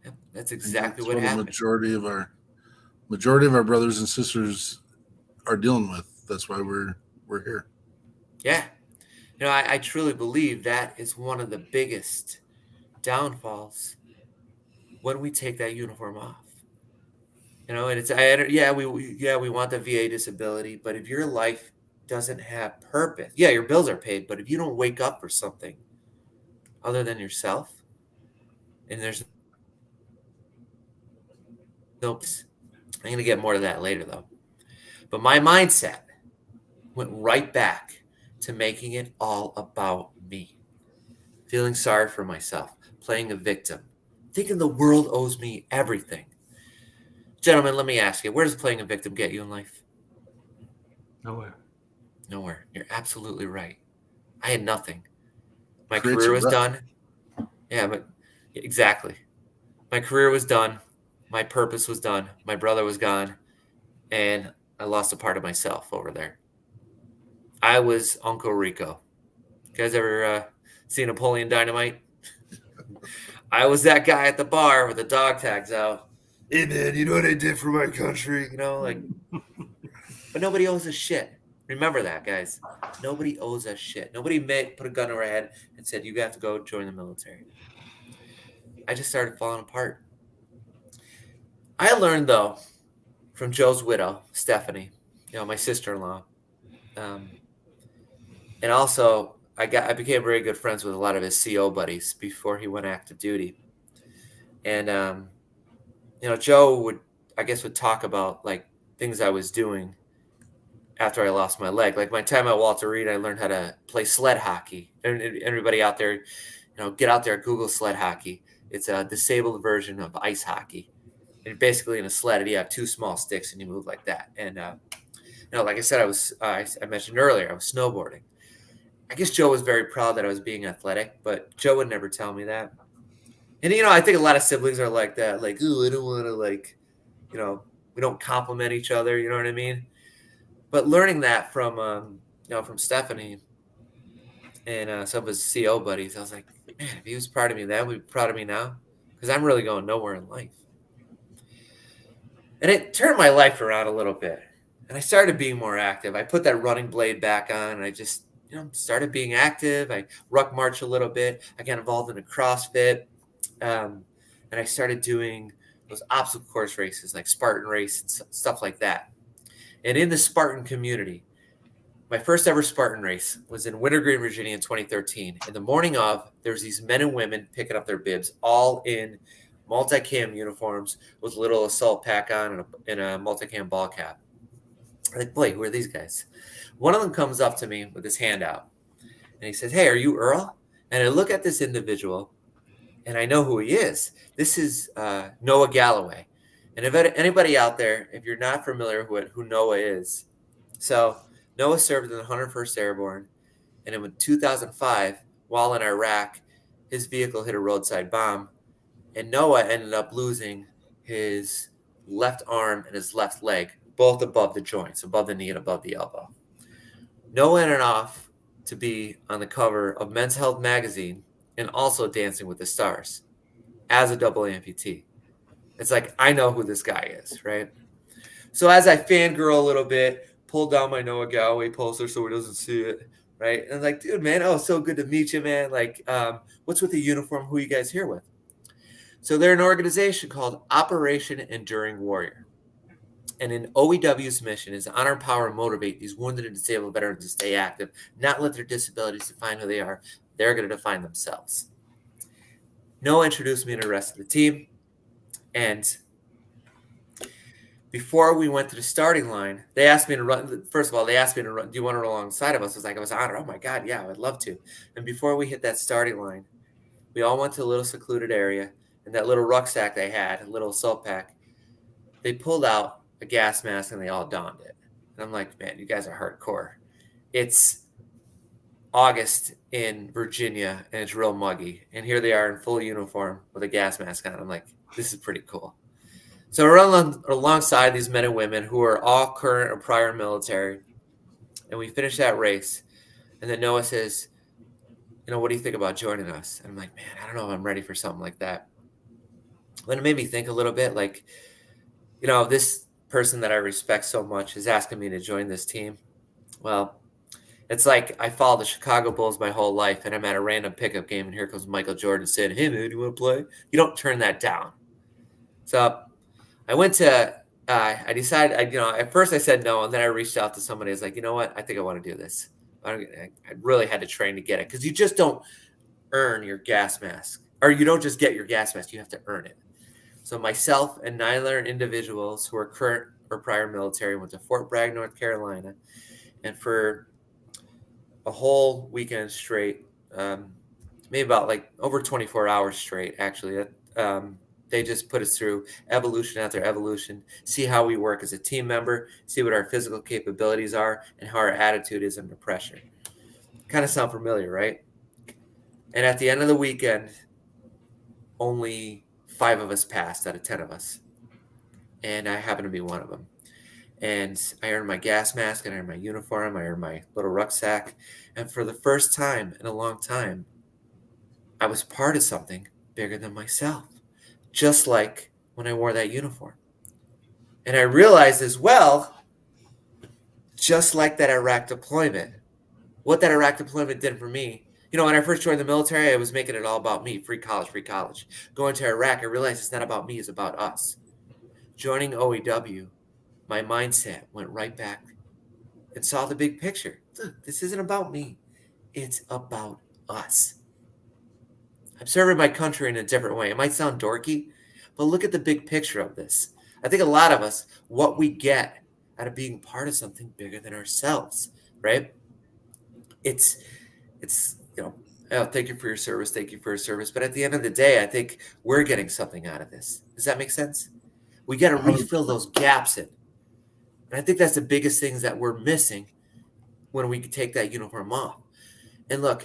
Yep, that's exactly what the happened. Majority of our brothers and sisters are dealing with. That's why we're here. Yeah. I truly believe that is one of the biggest downfalls when we take that uniform off. And it's we want the VA disability, but if your life doesn't have purpose, your bills are paid, but if you don't wake up for something other than yourself, and there's no, I'm going to get more to that later though. But my mindset went right back to making it all about me. feeling sorry for myself, playing a victim, thinking the world owes me everything. Gentlemen, let me ask you, where does playing a victim get you in life? Nowhere. Nowhere. You're absolutely right. I had nothing. My Creates career a was rut. done. Yeah, but exactly. My career was done. My purpose was done. My brother was gone. And I lost a part of myself over there. I was Uncle Rico. You guys ever see Napoleon Dynamite? I was that guy at the bar with the dog tags out. Hey man, you know what I did for my country? But nobody owes us shit. Remember that, guys. Nobody owes us shit. Nobody put a gun to our head and said, you have to go join the military. I just started falling apart. I learned, though, from Joe's widow, Stephanie, my sister-in-law. And also, I became very good friends with a lot of his CO buddies before he went active duty. And, Joe would talk about, like, things I was doing after I lost my leg. Like my time at Walter Reed, I learned how to play sled hockey. And everybody out there, get out there, Google sled hockey. It's a disabled version of ice hockey. And basically in a sled, you have two small sticks and you move like that. And, like I said, I mentioned earlier, I was snowboarding. I guess Joe was very proud that I was being athletic, but Joe would never tell me that. And, I think a lot of siblings are like that. Like, ooh, I don't want to we don't compliment each other. You know what I mean? But learning that from Stephanie and some of his CO buddies, I was like, man, if he was proud of me then, would he be proud of me now? Because I'm really going nowhere in life. And it turned my life around a little bit. And I started being more active. I put that running blade back on, and I just, started being active. I ruck march a little bit. I got involved in a CrossFit. And I started doing those obstacle course races, like Spartan race and stuff like that. And in the Spartan community, my first ever Spartan race was in Wintergreen, Virginia in 2013. In the morning of, there's these men and women picking up their bibs, all in multicam uniforms with a little assault pack on and a multicam ball cap. I'm like, boy, who are these guys? One of them comes up to me with his hand out, and he says, hey, are you Earl? And I look at this individual, and I know who he is. This is Noah Galloway. And if anybody out there, if you're not familiar with who Noah is, so Noah served in the 101st Airborne, and in 2005, while in Iraq, his vehicle hit a roadside bomb, and Noah ended up losing his left arm and his left leg, both above the joints, above the knee and above the elbow. Noah ended off to be on the cover of Men's Health magazine and also Dancing with the Stars as a double amputee. It's like, I know who this guy is, right? So as I fangirl a little bit, pull down my Noah Galloway poster so he doesn't see it, right? And I'm like, dude, man, so good to meet you, man. Like, what's with the uniform? Who are you guys here with? So they're an organization called Operation Enduring Warrior. And an OEW's mission is to honor, empower, and motivate these wounded and disabled veterans to stay active, not let their disabilities define who they are. They're going to define themselves. Noah introduced me to the rest of the team. And before we went to the starting line, they asked me to run. First of all, they asked me to run. Do you want to run alongside of us? I was honored. Oh my God, yeah, I'd love to. And before we hit that starting line, we all went to a little secluded area, and that little rucksack they had, a little assault pack, they pulled out a gas mask and they all donned it. And I'm like, man, you guys are hardcore. It's August in Virginia and it's real muggy. And here they are in full uniform with a gas mask on. I'm like, this is pretty cool. So we're alongside these men and women who are all current or prior military. And we finish that race. And then Noah says, what do you think about joining us? And I'm like, man, I don't know if I'm ready for something like that. But it made me think a little bit like, this person that I respect so much is asking me to join this team. Well, it's like I followed the Chicago Bulls my whole life, and I'm at a random pickup game, and here comes Michael Jordan saying, hey, man, do you want to play? You don't turn that down. So I went to I decided, at first I said no, and then I reached out to somebody. I was like, you know what? I think I want to do this. I really had to train to get it because you just don't earn your gas mask, or you don't just get your gas mask. You have to earn it. So myself and 9 other individuals who are current or prior military went to Fort Bragg, North Carolina. And for a whole weekend straight, maybe about like over 24 hours straight, actually. They just put us through evolution after evolution, see how we work as a team member, see what our physical capabilities are, and how our attitude is under pressure. Kind of sound familiar, right? And at the end of the weekend, only 5 of us passed out of 10 of us. And I happen to be one of them. And I earned my gas mask, and I earned my uniform, I earned my little rucksack. And for the first time in a long time, I was part of something bigger than myself, just like when I wore that uniform. And I realized as well, just like that Iraq deployment, what that Iraq deployment did for me. You know, when I first joined the military, I was making it all about me, free college, free college. Going to Iraq, I realized it's not about me, it's about us. Joining OEW, my mindset went right back and saw the big picture. Look, this isn't about me, it's about us. I'm serving my country in a different way. It might sound dorky, but look at the big picture of this. I think a lot of us, what we get out of being part of something bigger than ourselves, right? It's oh, thank you for your service, thank you for your service. But at the end of the day, I think we're getting something out of this. Does that make sense? We got to refill those gaps in. And I think that's the biggest things that we're missing when we take that uniform off. And look,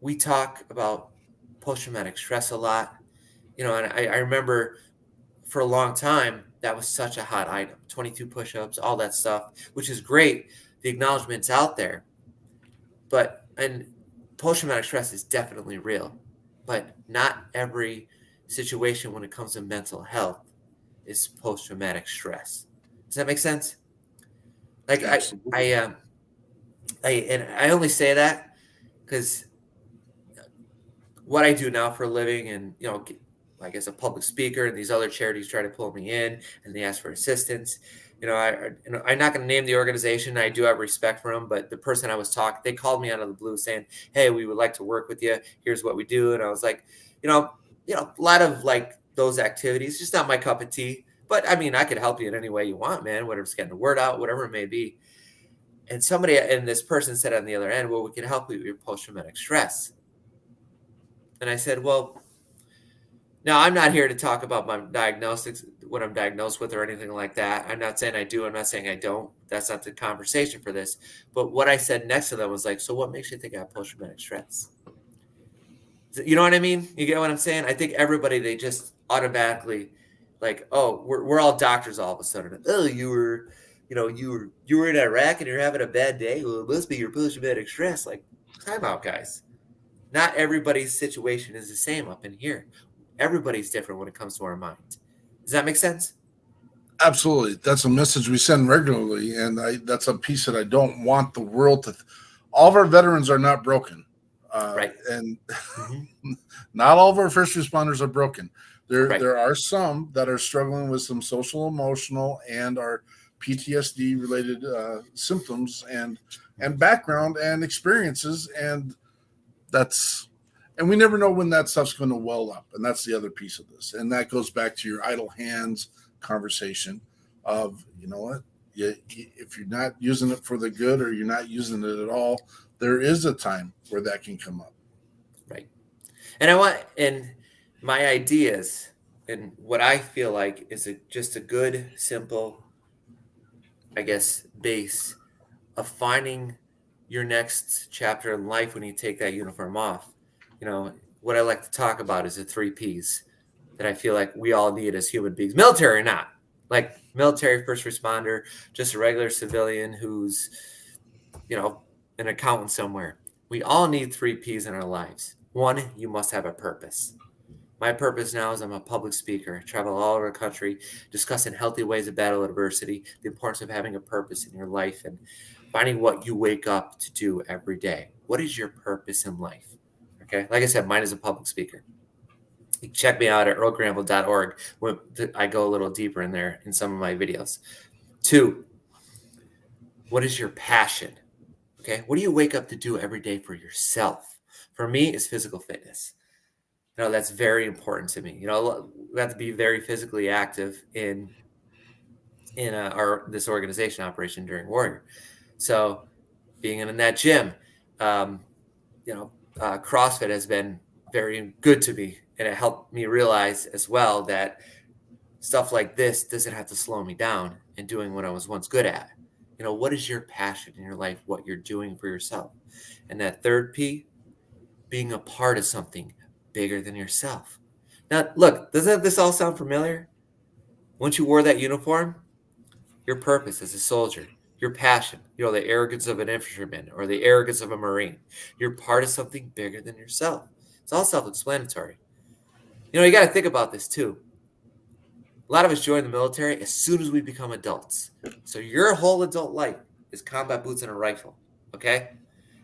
we talk about post-traumatic stress a lot, and I remember for a long time that was such a hot item. 22 push-ups, all that stuff, which is great. The acknowledgment's out there, and post-traumatic stress is definitely real, but not every situation when it comes to mental health is post-traumatic stress. Does that make sense? Like Absolutely. I only say that because what I do now for a living, and like as a public speaker, and these other charities try to pull me in and they ask for assistance. I'm not going to name the organization. I do have respect for them, but the person I was talking, they called me out of the blue saying, "Hey, we would like to work with you. Here's what we do." And I was like, a lot of like those activities, just not my cup of tea. But I mean, I could help you in any way you want, man. Whatever's getting the word out, whatever it may be. And this person said on the other end, "Well, we can help you with your post-traumatic stress." And I said, "Well, now I'm not here to talk about my diagnostics, what I'm diagnosed with or anything like that. I'm not saying I do. I'm not saying I don't. That's not the conversation for this." But what I said next to them was like, "So what makes you think I have post-traumatic stress?" You know what I mean? You get what I'm saying? I think everybody, they just automatically like, "Oh, we're all doctors all of a sudden. Oh, you were in Iraq and you're having a bad day. Well, it must be your post-traumatic stress." Like, time out, guys. Not everybody's situation is the same up in here. Everybody's different when it comes to our mind. Does that make sense? Absolutely. That's a message we send regularly. And that's a piece that I don't want the world to. All of our veterans are not broken. Right. And Mm-hmm. not all of our first responders are broken. Right. There are some that are struggling with some social, emotional, and our PTSD related symptoms and background and experiences. And we never know when that stuff's going to well up. And that's the other piece of this. And that goes back to your idle hands conversation of, you know what, if you're not using it for the good or you're not using it at all, there is a time where that can come up. Right. And my ideas and what I feel like is just a good, simple, I guess, base of finding your next chapter in life when you take that uniform off. What I like to talk about is the 3 Ps that I feel like we all need as human beings, military or not, like military, first responder, just a regular civilian who's, an accountant somewhere. We all need 3 Ps in our lives. 1, you must have a purpose. My purpose now is I'm a public speaker. I travel all over the country discussing healthy ways to battle adversity, the importance of having a purpose in your life, and finding what you wake up to do every day. What is your purpose in life? Okay. Like I said, mine is a public speaker. You can check me out at earlgranville.org when I go a little deeper in there in some of my videos. 2, what is your passion? Okay. What do you wake up to do every day for yourself? For me, it's physical fitness. That's very important to me. We have to be very physically active in this organization, Operation Enduring Warrior. So being in that gym, CrossFit has been very good to me, and it helped me realize as well that stuff like this doesn't have to slow me down in doing what I was once good at. What is your passion in your life, what you're doing for yourself? And that third P, being a part of something bigger than yourself. Now, look, doesn't this all sound familiar? Once you wore that uniform, your purpose as a soldier, your passion, the arrogance of an infantryman or the arrogance of a Marine, you're part of something bigger than yourself. It's all self-explanatory. You got to think about this too. A lot of us join the military as soon as we become adults. So your whole adult life is combat boots and a rifle, okay?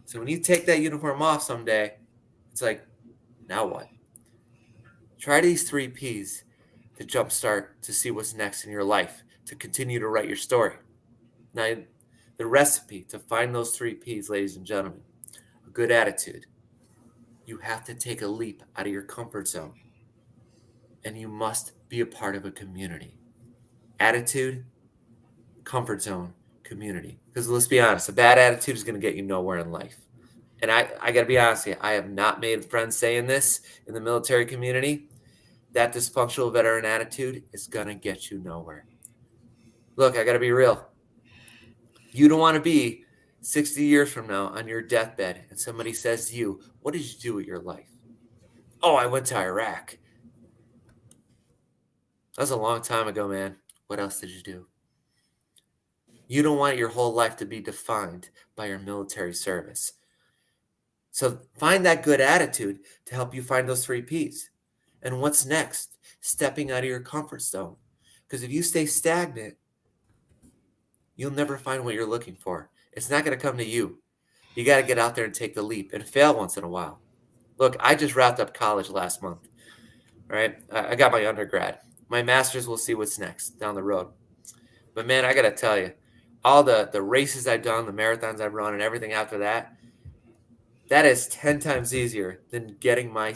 So when you take that uniform off someday, it's like, now what? Try these 3 Ps to jumpstart to see what's next in your life, to continue to write your story. Now, the recipe to find those 3 Ps, ladies and gentlemen, a good attitude. You have to take a leap out of your comfort zone, and you must be a part of a community. Attitude, comfort zone, community. Because let's be honest, a bad attitude is going to get you nowhere in life. And I got to be honest with you, I have not made friends saying this in the military community. That dysfunctional veteran attitude is going to get you nowhere. Look, I got to be real. You don't want to be 60 years from now on your deathbed and somebody says to you, what did you do with your life? Oh, I went to Iraq. That was a long time ago, man. What else did you do? You don't want your whole life to be defined by your military service. So find that good attitude to help you find those 3 Ps. And what's next? Stepping out of your comfort zone. Because if you stay stagnant, you'll never find what you're looking for. It's not going to come to you. You got to get out there and take the leap and fail once in a while. Look, I just wrapped up college last month. Right? I got my undergrad. My master's, we'll see what's next down the road. But man, I got to tell you, all the races I've done, the marathons I've run, and everything after that, that is 10 times easier than getting my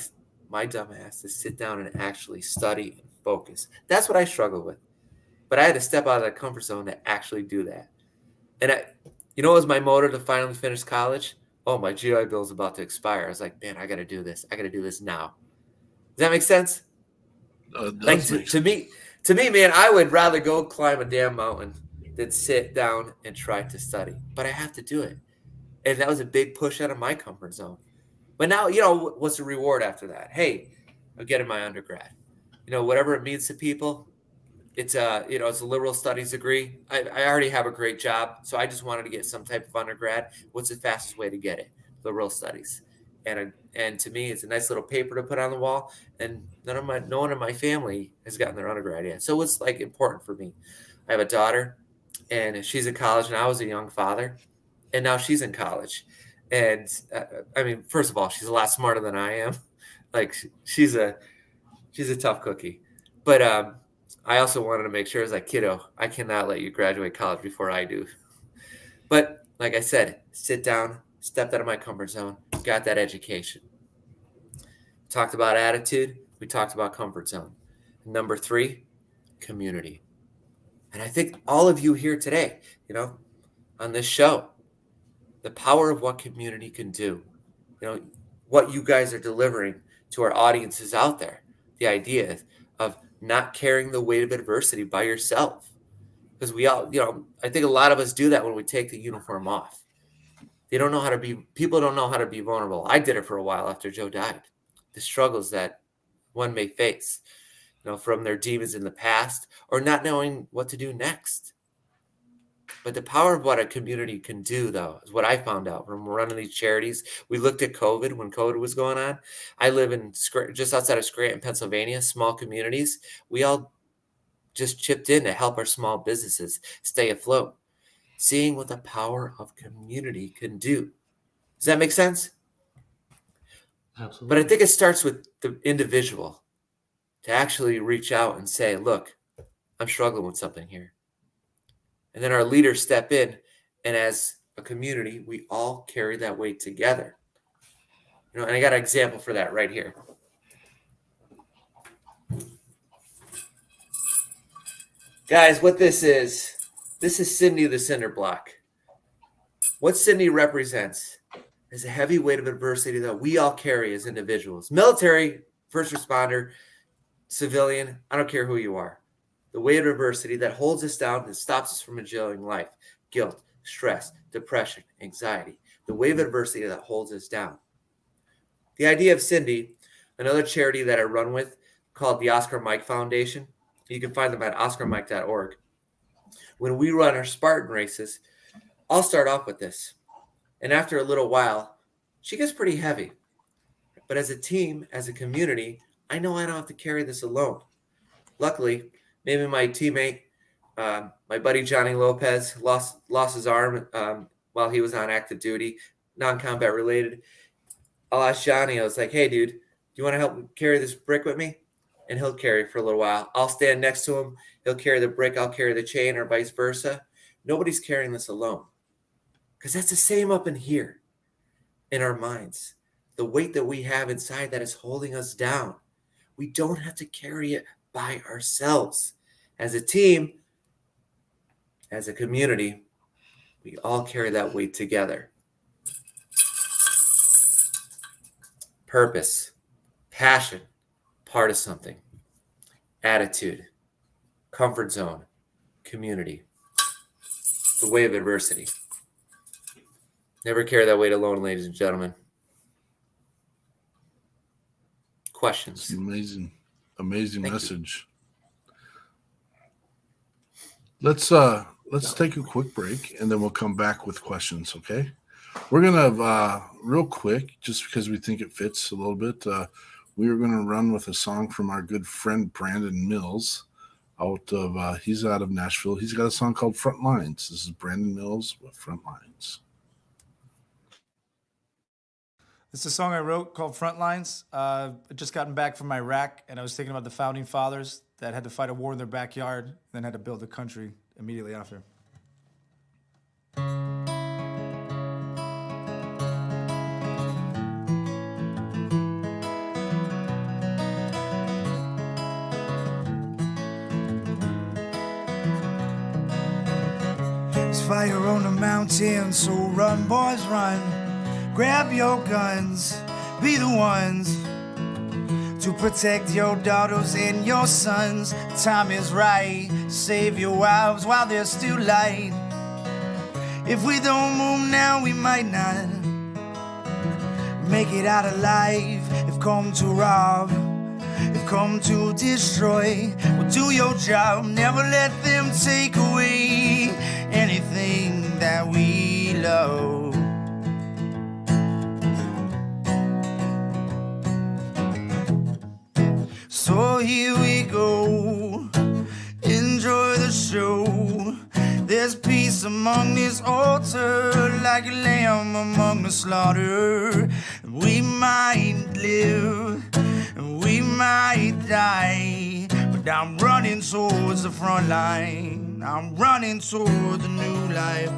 dumb ass to sit down and actually study and focus. That's what I struggled with. But I had to step out of that comfort zone to actually do that. And what was my motive to finally finish college? Oh, my GI Bill is about to expire. I was like, man, I got to do this. I got to do this now. Does that make sense? To me, man, I would rather go climb a damn mountain than sit down and try to study. But I have to do it. And that was a big push out of my comfort zone. But now, what's the reward after that? Hey, I'm getting my undergrad. Whatever it means to people, it's a liberal studies degree. I already have a great job, so I just wanted to get some type of undergrad. What's the fastest way to get it? Liberal studies. And to me, it's a nice little paper to put on the wall. And no one in my family has gotten their undergrad yet. So it's like important for me. I have a daughter, and she's in college, and I was a young father. And now she's in college. And first of all, she's a lot smarter than I am. Like she's a tough cookie. But I also wanted to make sure, as like, kiddo, I cannot let you graduate college before I do. But like I said, sit down, stepped out of my comfort zone, got that education. Talked about attitude. We talked about comfort zone. Number 3, community. And I think all of you here today, on this show, the power of what community can do, what you guys are delivering to our audiences out there, the idea of not carrying the weight of adversity by yourself. Because we all, I think a lot of us do that when we take the uniform off. People don't know how to be vulnerable. I did it for a while after Joe died. The struggles that one may face, from their demons in the past or not knowing what to do next. But the power of what a community can do, though, is what I found out from running these charities. We looked at COVID when COVID was going on. I live in just outside of Scranton, Pennsylvania, small communities. We all just chipped in to help our small businesses stay afloat, seeing what the power of community can do. Does that make sense? Absolutely. But I think it starts with the individual to actually reach out and say, look, I'm struggling with something here. And then our leaders step in, and as a community, we all carry that weight together. And I got an example for that right here. Guys, what this is Cindy the Cinder Block. What Cindy represents is a heavy weight of adversity that we all carry as individuals. Military, first responder, civilian, I don't care who you are. The weight of adversity that holds us down and stops us from enjoying life. Guilt, stress, depression, anxiety. The weight of adversity that holds us down. The idea of Cindy, another charity that I run with called the Oscar Mike Foundation. You can find them at oscarmike.org. When we run our Spartan races, I'll start off with this. And after a little while, she gets pretty heavy. But as a team, as a community, I know I don't have to carry this alone. Luckily, maybe my teammate, my buddy Johnny Lopez, lost his arm while he was on active duty, non-combat related. I'll ask Johnny, I was like, hey, dude, do you want to help carry this brick with me? And he'll carry it for a little while. I'll stand next to him. He'll carry the brick. I'll carry the chain, or vice versa. Nobody's carrying this alone. Because that's the same up in here, in our minds. The weight that we have inside that is holding us down. We don't have to carry it by ourselves. As a team, as a community, we all carry that weight together. Purpose, passion, part of something, attitude, comfort zone, community, the way of adversity. Never carry that weight alone, ladies and gentlemen. Questions? Amazing Thank message. Let's take a quick break, and then we'll come back with questions. Okay. We're gonna real quick, just because we think it fits a little bit. We are gonna run with a song from our good friend Brandon Mills, he's out of Nashville. He's got a song called Front Lines. This is Brandon Mills with Front Lines. This is a song I wrote called Front Lines. I'd just gotten back from Iraq, and I was thinking about the founding fathers that had to fight a war in their backyard, and then had to build a country immediately after. There's fire on the mountain, so run, boys, run. Grab your guns, be the ones to protect your daughters and your sons. The time is right, save your wives while there's still light. If we don't move now, we might not make it out alive. If come to rob, if come to destroy, well, do your job, never let them take away anything that we love. So here we go, enjoy the show. There's peace among this altar, like a lamb among the slaughter. We might live, and we might die, but I'm running towards the front line. I'm running toward the new life.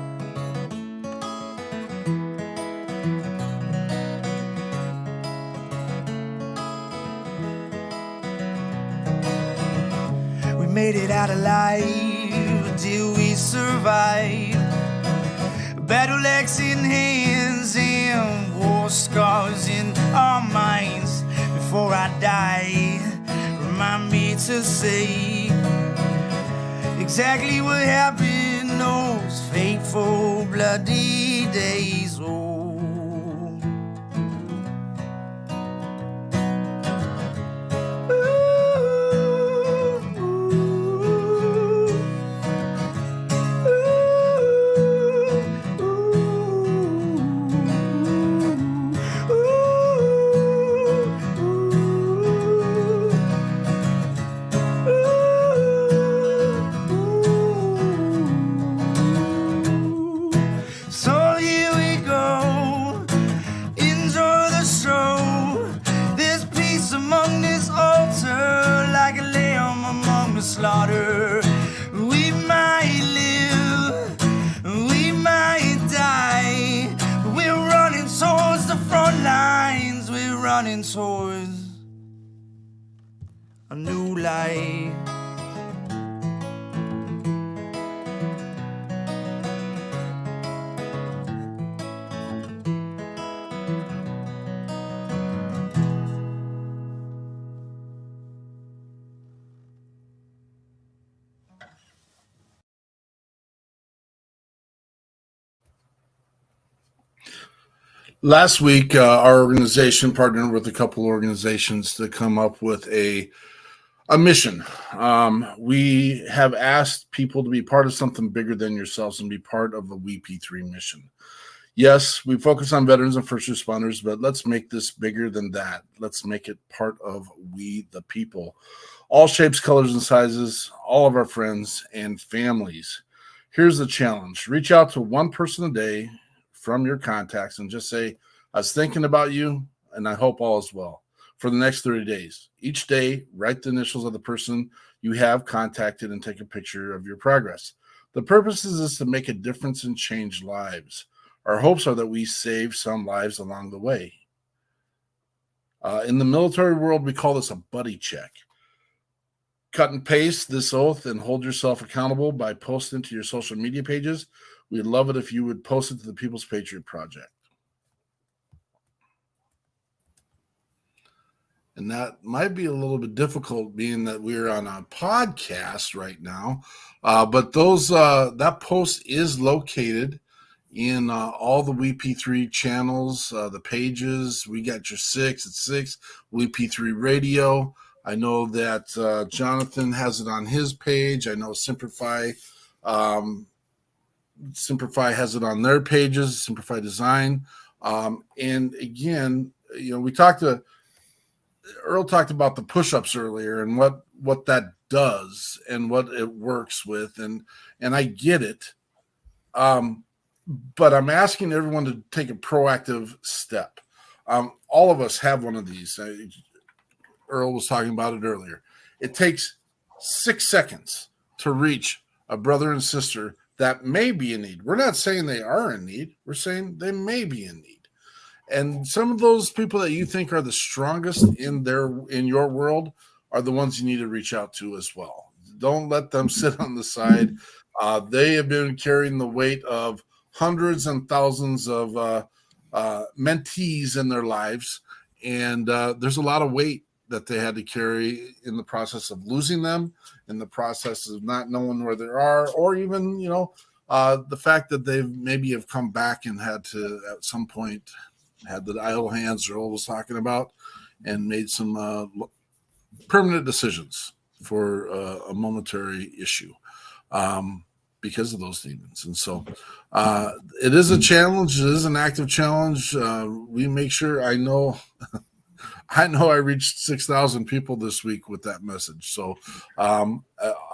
Made it out alive, did we survive? Battle axe in hands and war scars in our minds. Before I die, remind me to say exactly what happened those fateful bloody days. Oh. Slaughter. We might live, we might die. We're running towards the front lines. We're running towards a new life. Last week, our organization partnered with a couple organizations to come up with a mission. We have asked people to be part of something bigger than yourselves and be part of the WeP3 mission. Yes, we focus on veterans and first responders, but let's make this bigger than that. Let's make it part of we the people. All shapes, colors, and sizes, all of our friends and families. Here's the challenge. Reach out to one person a day from your contacts and just say, I was thinking about you, and I hope all is well. For the next 30 days. Each day, write the initials of the person you have contacted and take a picture of your progress. The purpose is to make a difference and change lives. Our hopes are that we save some lives along the way. In the military world, we call this a buddy check. Cut and paste this oath and hold yourself accountable by posting to your social media pages. We'd love it if you would post it to the People's Patriot Project. And that might be a little bit difficult being that we're on a podcast right now. But those that post is located in all the WeP3 channels, the pages. We got your 6 at 6, WeP3 Radio. I know that Jonathan has it on his page. I know Simplify has it on their pages, Simplify Design. And again, we talked to Earl talked about the push-ups earlier and what that does and what it works with, and I get it. But I'm asking everyone to take a proactive step. All of us have one of these. Earl was talking about it earlier. It takes 6 seconds to reach a brother and sister that may be in need. We're not saying they are in need. We're saying they may be in need. And some of those people that you think are the strongest in your world are the ones you need to reach out to as well. Don't let them sit on the side. They have been carrying the weight of hundreds and thousands of mentees in their lives. And there's a lot of weight that they had to carry in the process of losing them, in the process of not knowing where they are, or even, the fact that they maybe have come back and had to, at some point, had the idle hands Earl was talking about, and made some permanent decisions for a momentary issue because of those demons. And so it is a challenge. It is an active challenge. We make sure I know I reached 6,000 people this week with that message. So I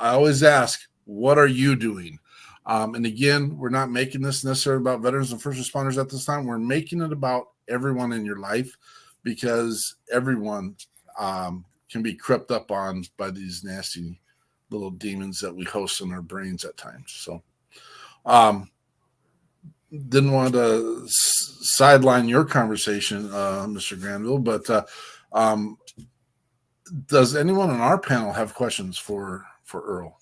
always ask, what are you doing? And again, we're not making this necessarily about veterans and first responders at this time. We're making it about everyone in your life, because everyone can be crept up on by these nasty little demons that we host in our brains at times. So didn't want to sideline your conversation, Mr. Granville, but does anyone on our panel have questions for Earl?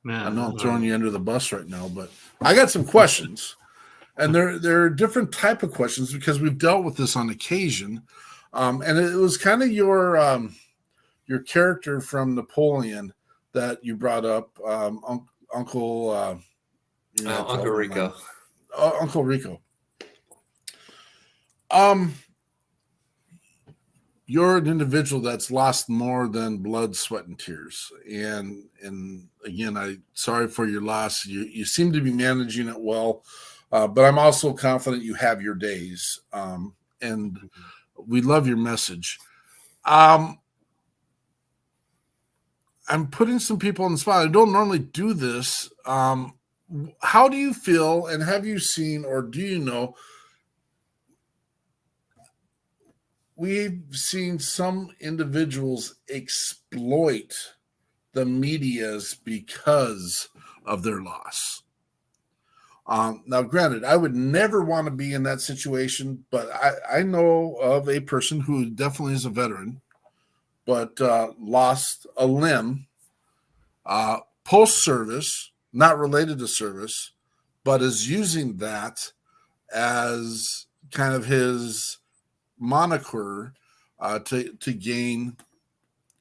Man, I know I'm throwing you under the bus right now, but I got some questions. And there are different type of questions because we've dealt with this on occasion. And it was kind of your character from Napoleon that you brought up, Uncle Rico. Uncle Rico. You're an individual that's lost more than blood, sweat, and tears. And again, I'm sorry for your loss. You seem to be managing it well. But I'm also confident you have your days, and we love your message. I'm putting some people on the spot. I don't normally do this. How do you feel, and have you seen, or do you know, we've seen some individuals exploit the medias because of their loss. Now, granted, I would never want to be in that situation, but I know of a person who definitely is a veteran, but lost a limb post-service, not related to service, but is using that as kind of his moniker to gain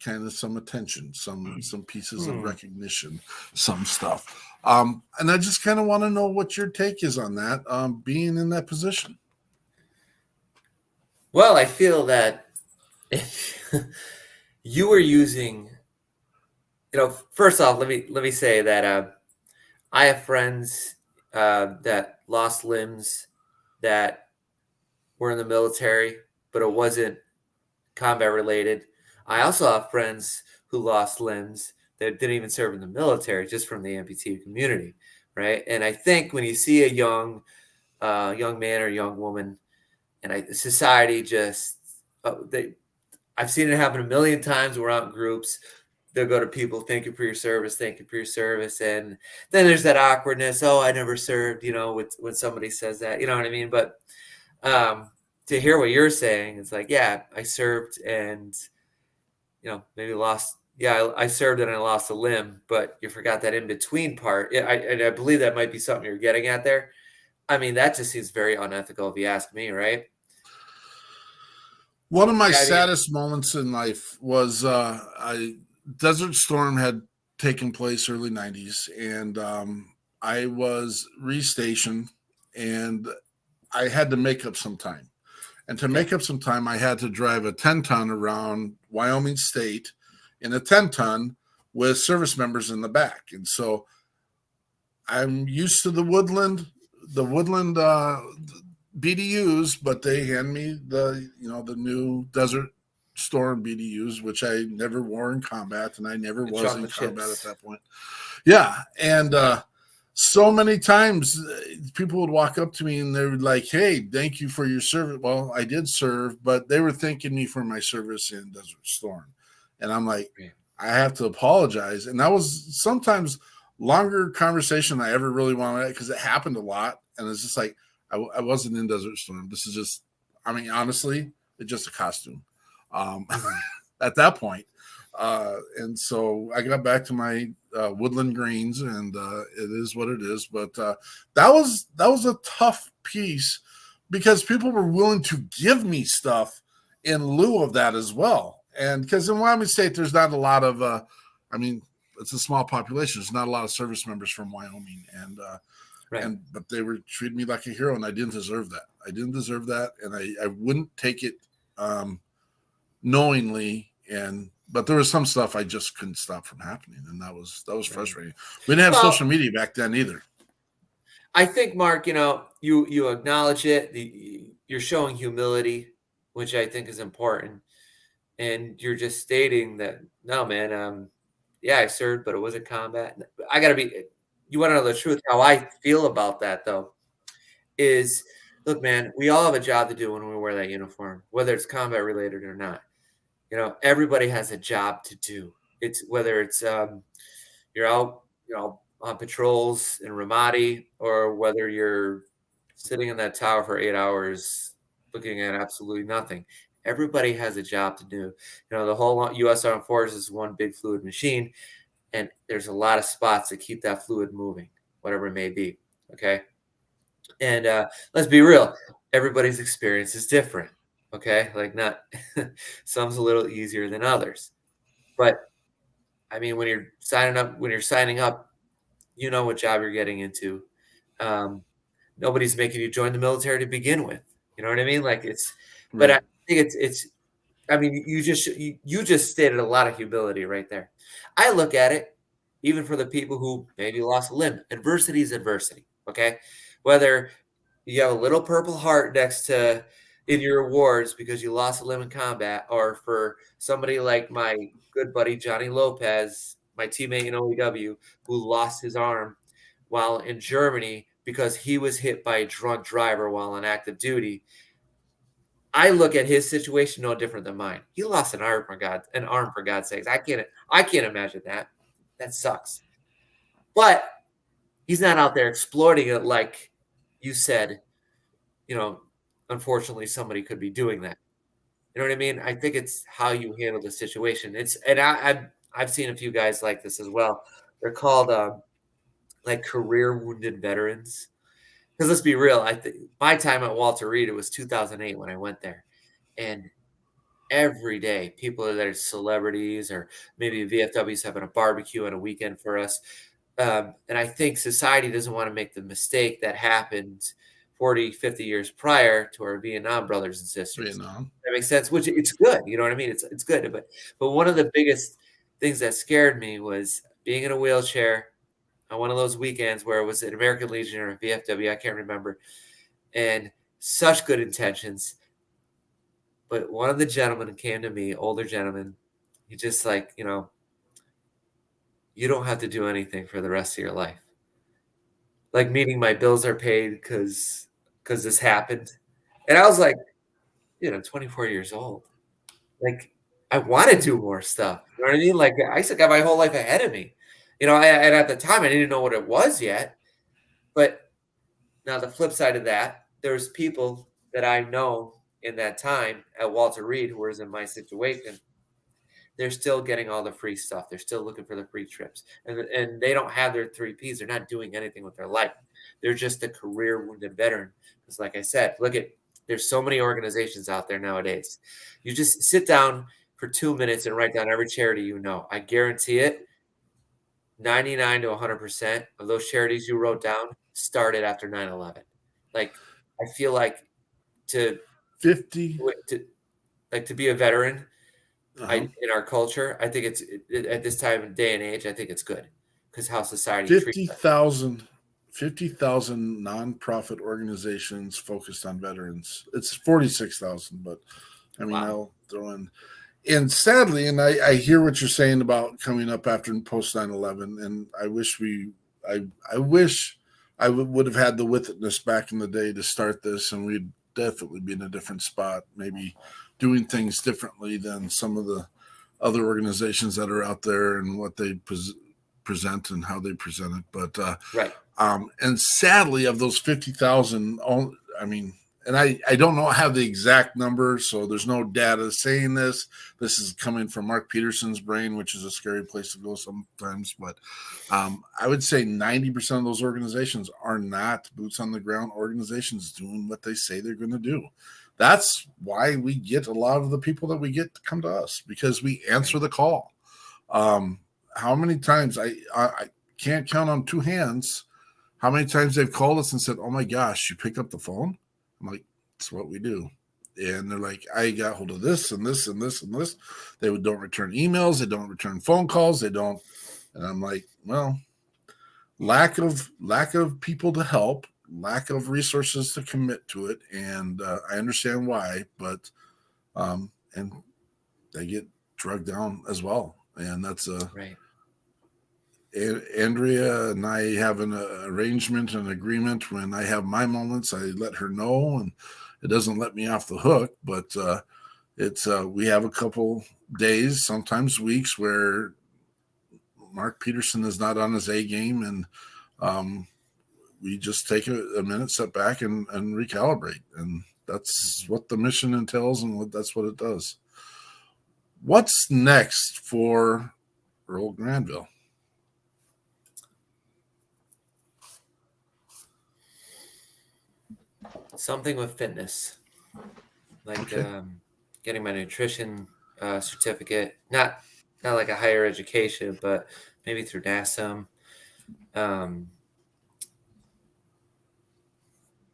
kind of some attention, some pieces of recognition, some stuff. And I just kind of want to know what your take is on that, being in that position. Well, I feel that if you were using, first off, let me say that I have friends that lost limbs that were in the military, but it wasn't combat related. I also have friends who lost limbs that didn't even serve in the military, just from the amputee community, right? And I think when you see a young man or young woman, and society just I've seen it happen a million times. We're out in groups. They'll go to people, thank you for your service, thank you for your service. And then there's that awkwardness. Oh, I never served, when somebody says that, you know what I mean? But to hear what you're saying, it's like, yeah, I served and, maybe lost. Yeah, I served and I lost a limb, but you forgot that in between part. I believe that might be something you're getting at there. I mean, that just seems very unethical if you ask me, right? One of my saddest moments in life was Desert Storm had taken place early 90s, and I was restationed, and I had to make up some time. And to make up some time, I had to drive a 10-ton around Wyoming State in a 10-ton with service members in the back. And so I'm used to the woodland BDUs, but they hand me the new Desert Storm BDUs, which I never wore in combat, and I never was in combat at that point. Yeah, and so many times people would walk up to me and they would like, hey, thank you for your service. Well, I did serve, but they were thanking me for my service in Desert Storm. And I'm like, I have to apologize. And that was sometimes longer conversation than I ever really wanted, because it happened a lot. And it's just like, I wasn't in Desert Storm. This is just, honestly, it's just a costume at that point. And so I got back to my woodland greens, and it is what it is. But that was a tough piece, because people were willing to give me stuff in lieu of that as well. And because in Wyoming State, there's not a lot of, it's a small population. There's not a lot of service members from Wyoming, and but they were treating me like a hero, and I didn't deserve that. And I wouldn't take it knowingly. But there was some stuff I just couldn't stop from happening, and that was frustrating. We didn't have social media back then either. I think, Mark, you acknowledge it. You're showing humility, which I think is important, and you're just stating that, no, man, I served, but it wasn't combat. I got to be. You want to know the truth? How I feel about that, though, is, look, man, we all have a job to do when we wear that uniform, whether it's combat related or not. Everybody has a job to do. It's whether it's you're out, on patrols in Ramadi, or whether you're sitting in that tower for 8 hours looking at absolutely nothing. Everybody has a job to do. The whole U.S. Armed Forces is one big fluid machine, and there's a lot of spots that keep that fluid moving, whatever it may be. Okay, and let's be real. Everybody's experience is different. Okay, like not some's a little easier than others, but when you're signing up, you know what job you're getting into. Nobody's making you join the military to begin with. You know what I mean? Like it's, but I think it's. You just stated a lot of humility right there. I look at it, even for the people who maybe lost a limb. Adversity is adversity. Okay, whether you have a little Purple Heart next to in your awards because you lost a limb in combat, or for somebody like my good buddy Johnny Lopez, my teammate in OEW, who lost his arm while in Germany because he was hit by a drunk driver while on active duty. I look at his situation no different than mine. He lost an arm, for God's sakes. I can't imagine that. That sucks. But he's not out there exploiting it like you said. Unfortunately, somebody could be doing that. You know what I mean? I think it's how you handle the situation. I've seen a few guys like this as well. They're called like career wounded veterans. Because let's be real, I think my time at Walter Reed, it was 2008 when I went there, and every day. People that are celebrities, or maybe VFW's having a barbecue on a weekend for us. And I think society doesn't want to make the mistake that happened 40, 50 years prior to our Vietnam brothers and sisters. Vietnam. That makes sense, which it's good. You know what I mean? It's good. But one of the biggest things that scared me was being in a wheelchair on one of those weekends where it was an American Legion or a VFW, I can't remember, and such good intentions. But one of the gentlemen came to me, older gentleman, he just like, you don't have to do anything for the rest of your life. Like, meaning my bills are paid because this happened. And I was like, 24 years old. Like, I want to do more stuff. You know what I mean? Like, I still got my whole life ahead of me. And at the time, I didn't know what it was yet. But now the flip side of that, there's people that I know in that time at Walter Reed who was in my situation. They're still getting all the free stuff. They're still looking for the free trips. And they don't have their 3 Ps. They're not doing anything with their life. They're just a career wounded veteran. Because like I said, there's so many organizations out there nowadays. You just sit down for 2 minutes and write down every charity you know. I guarantee it, 99 to 100% of those charities you wrote down started after 9/11. Like, I feel like to 50. to be a veteran, Uh-huh. in our culture, I think it's at this time and day and age, I think it's good because how society treats us. 50,000 nonprofit organizations focused on veterans. It's 46,000, but I mean, Wow. I'll throw in. And sadly, and I hear what you're saying about coming up after and post 9/11, and I wish I would have had the witness back in the day to start this, and we'd definitely be in a different spot, maybe doing things differently than some of the other organizations that are out there and what they present and how they present it. But Right. And sadly, of those 50,000, I mean, and I don't know, have the exact number, so there's no data saying this. This is coming from Mark Peterson's brain, which is a scary place to go sometimes. But I would say 90% of those organizations are not boots on the ground organizations doing what they say they're going to do. That's why we get a lot of the people that we get to come to us, because we answer the call. How many times I can't count on two hands how many times they've called us and said, "Oh my gosh, you picked up the phone?" I'm like, "It's what we do." And they're like, "I got hold of this and this and this and this." They don't return emails. They don't return phone calls. They don't. And I'm like, well, lack of people to help, lack of resources to commit to it. And I understand why, but and they get drugged down as well. And that's Right. Andrea and I have an arrangement, an agreement. When I have my moments, I let her know, and it doesn't let me off the hook. But it's we have a couple days, sometimes weeks, where Mark Peterson is not on his A game, and we just take a minute, step back, and recalibrate. And that's what the mission entails, and that's what it does. What's next for Earl Granville? Something with fitness, like Okay. getting my nutrition certificate, not like a higher education, but maybe through NASM.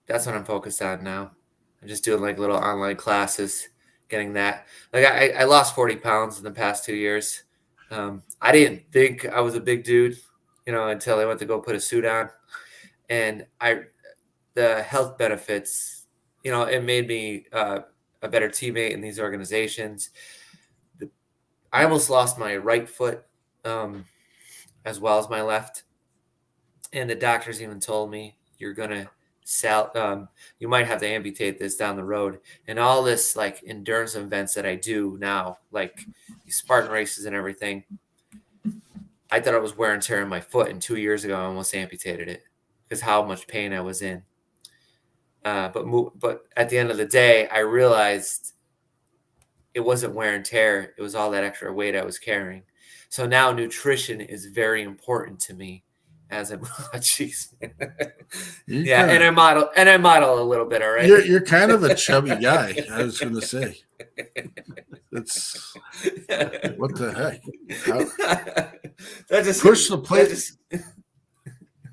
That's what I'm focused on now. I'm just doing like little online classes, getting that. Like I lost 40 pounds in the past 2 years. I didn't think I was a big dude, until I went to go put a suit on, and the health benefits, it made me a better teammate in these organizations. I almost lost my right foot as well as my left. And the doctors even told me, you're going to you might have to amputate this down the road. And all this like endurance events that I do now, like these Spartan races and everything, I thought it was wear and tear in my foot. And 2 years ago, I almost amputated it because how much pain I was in. But at the end of the day, I realized it wasn't wear and tear. It was all that extra weight I was carrying. So now nutrition is very important to me. as I'm jeez. You're Yeah, kinda- and I model a little bit, all right. You're kind of a chubby guy. I was going to say. It's what the heck? That just Push the plate. that just-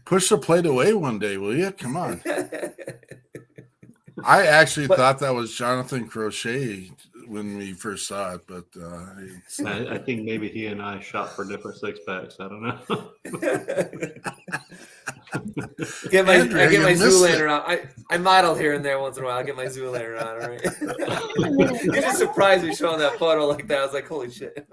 Push the plate away one day, will you? Come on. I actually thought that was Jonathan Crochet when we first saw it, but I think maybe he and I shot for different six packs. I don't know. I get my you missed Zoolander on. I model here and there once in a while. I get my Zoolander on, all right? You're just surprised me showing that photo like that. I was like, holy shit.